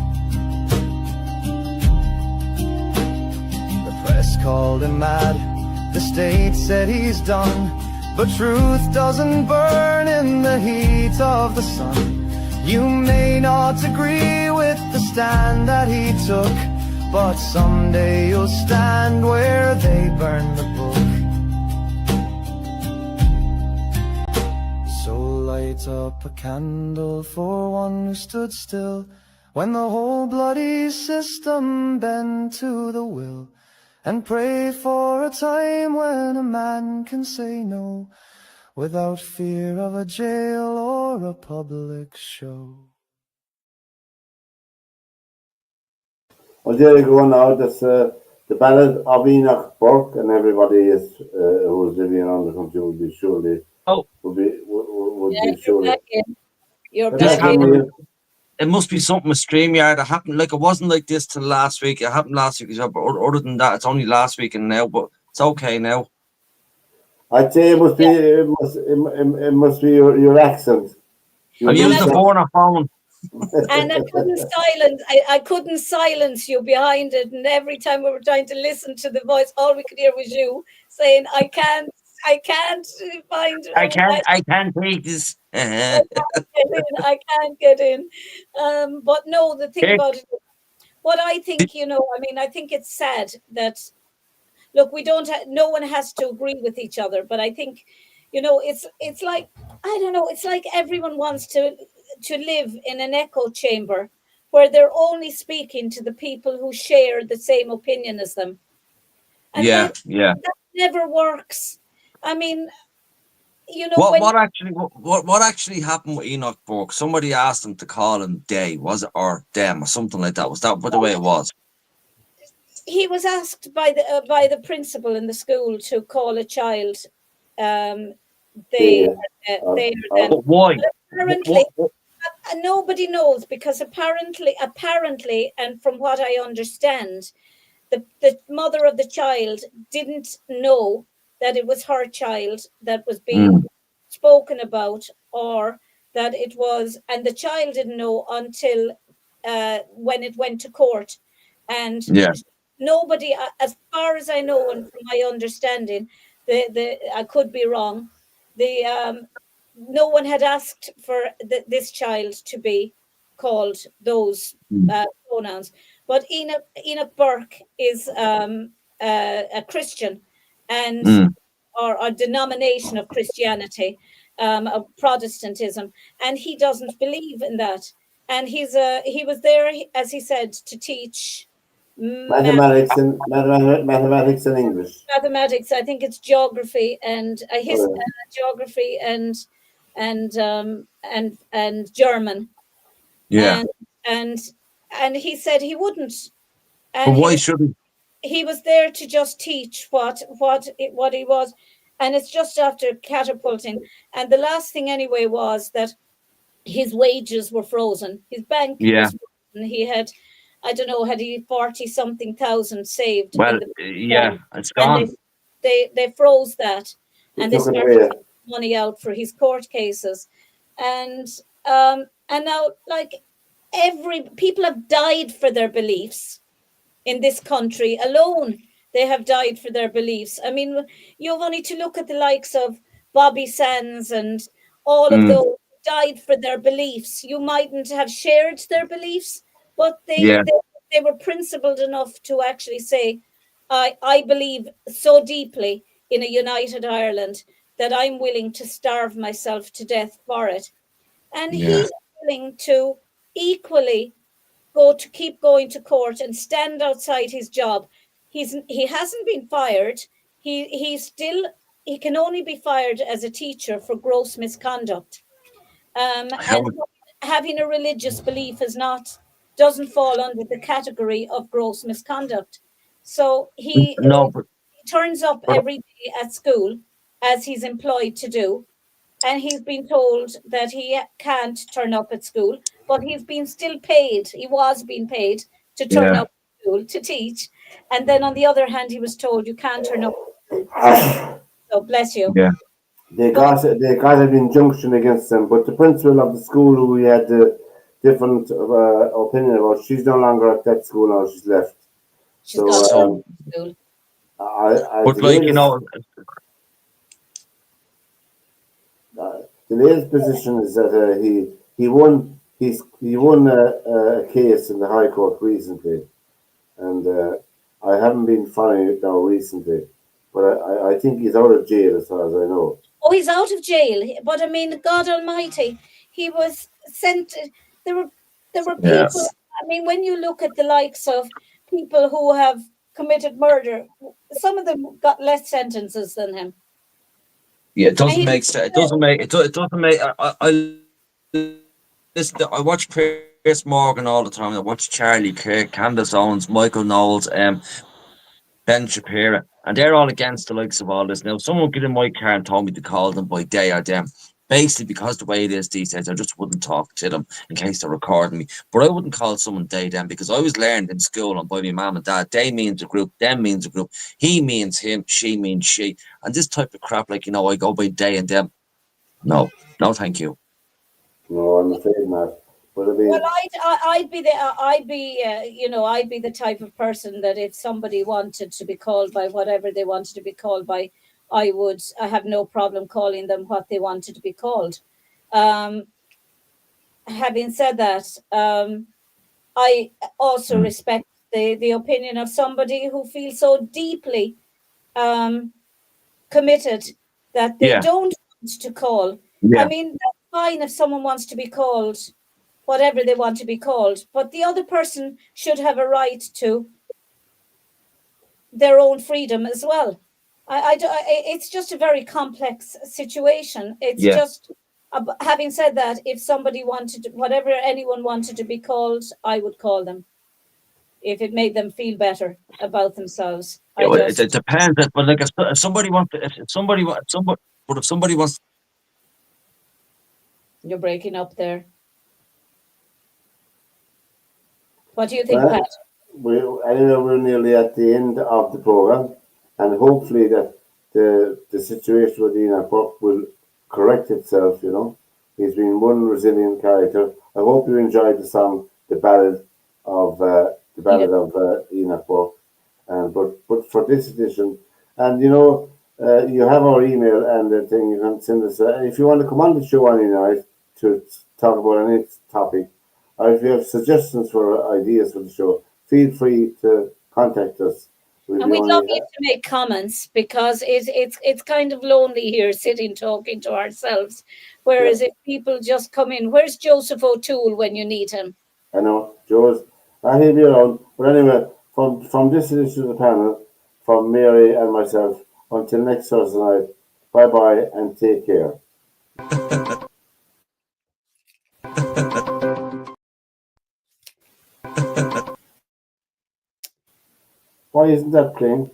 S20: The press called him mad, the state said he's done, but truth doesn't burn in the heat of the sun. You may not agree with the stand that he took, but someday you'll stand where they burn the book. So light up a candle for one who stood still when the whole bloody system bent to the will, and pray for a time when a man can say no without fear of a jail or a public show.
S1: Well, there you go now. That's the ballad of Enoch Burke, and everybody is who's living around the country would be surely would be
S2: Yeah, you're
S1: surely.
S2: back in. You're
S1: But
S19: This
S2: back in.
S19: happened. It must be something with StreamYard. It happened like it wasn't like this till last week. It happened last week as well, but other than that, it's only last week and now. But it's okay now.
S1: I'd say it must be it must be your accent.
S19: I'm using the phone or phone.
S2: And I couldn't silence you behind it. And every time we were trying to listen to the voice, all we could hear was you saying, I can't find
S19: I can't take this.
S2: I can't get in. But no, the thing about it, what I think, I think it's sad that, look, no one has to agree with each other, but I think, it's like, I don't know, it's like everyone wants to live in an echo chamber where they're only speaking to the people who share the same opinion as them. And that never works. I mean,
S19: what actually happened with Enoch Burke? Somebody asked him to call him they, was it, or them, or something like that? Was that the way it was?
S2: He was asked by the principal in the school to call a child they.
S19: But why?
S2: Apparently, nobody knows, because apparently, and from what I understand, the mother of the child didn't know that it was her child that was being spoken about, or that it was, and the child didn't know until when it went to court, and nobody, as far as I know and from my understanding, I could be wrong, no one had asked for this child to be called those pronouns. But Enoch Burke is a Christian, and or a denomination of Christianity, of Protestantism, and he doesn't believe in that. And he was there, as he said, to teach
S1: mathematics and English.
S2: Mathematics. I think it's geography and geography and German.
S19: Yeah.
S2: And he said he wouldn't.
S19: And but why should he?
S2: He was there to just teach what he was, and it's just after catapulting. And the last thing anyway was that his wages were frozen. His bank was frozen. He had, I don't know, had he 40-something thousand saved?
S19: Well, it's gone.
S2: And they froze that, and they started taking money out for his court cases, and now, like, people have died for their beliefs in this country alone. They have died for their beliefs. I mean, you've only to look at the likes of Bobby Sands and all of those who died for their beliefs. You mightn't have shared their beliefs, but they were principled enough to actually say, I believe so deeply in a united Ireland that I'm willing to starve myself to death for it. And he's willing to equally keep going to court and stand outside his job. He hasn't been fired. He's still he can only be fired as a teacher for gross misconduct. And having a religious belief doesn't fall under the category of gross misconduct. So he
S19: No, but
S2: turns up every day at school as he's employed to do, and he's been told that he can't turn up at school, but he's been still paid. He was being paid to turn up at school to teach, and then on the other hand, he was told you can't turn up. So bless you.
S19: Yeah.
S1: They got an injunction against them, but the principal of the school who we had the different opinion about, she's no longer at that school now. She's left.
S2: She's got
S1: school.
S19: But like, you know,
S1: the latest position is that he won a case in the High Court recently, and I haven't been following it now recently, but I think he's out of jail as far as I know.
S2: Oh, he's out of jail, but I mean, God Almighty, he was sent. There were people.
S19: Yes.
S2: I mean, when you look at the likes of people who have committed murder, some of them got less sentences than him.
S19: yeah, it doesn't make sense. It doesn't make. It doesn't make. Listen, I watch Chris Morgan all the time. I watch Charlie Kirk, Candace Owens, Michael Knowles, Ben Shapiro, and they're all against the likes of all this. Now, if someone get in my car and told me to call them by they or them, basically because the way it is these days, I just wouldn't talk to them in case they're recording me. But I wouldn't call someone they, them, because I was learned in school and by my mum and dad, they means a group, them means a group, he means him, she means she. And this type of crap, like, you know, I go by they and them. No, thank you.
S1: No, I'm afraid not. But I mean,
S2: Well, I'd be the type of person that if somebody wanted to be called by whatever they wanted to be called by, I have no problem calling them what they wanted to be called. Having said that, I also respect the opinion of somebody who feels so deeply committed that they don't want to call.
S19: Yeah.
S2: I mean, that's fine if someone wants to be called whatever they want to be called, but the other person should have a right to their own freedom as well. It's just a very complex situation. It's just, having said that, if somebody wanted, whatever anyone wanted to be called, I would call them if it made them feel better about themselves.
S19: It depends. But like, if somebody wants,
S2: You're breaking up there. What do you think, Pat?
S1: Anyway, we're nearly at the end of the program, and hopefully that the situation with Enoch Burke will correct itself. You know, he's been one resilient character. I hope you enjoyed the song, the ballad of Enoch Burke. But for this edition, and you know, you have our email and the thing. You can send us if you want to come on the show any night to talk about any topic. Or if you have suggestions for ideas for the show, feel free to contact us.
S2: And we'd love you to make comments, because it's kind of lonely here sitting talking to ourselves. Whereas if people just come in, where's Joseph O'Toole when you need him?
S1: I know, Joe's, he'll be around. But anyway, from this edition of the panel, from Mary and myself, until next Thursday night, bye-bye and take care. Why isn't that playing?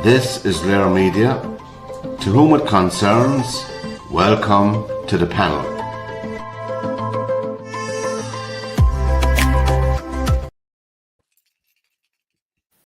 S21: This is Rare Media. To whom it concerns, welcome to the panel.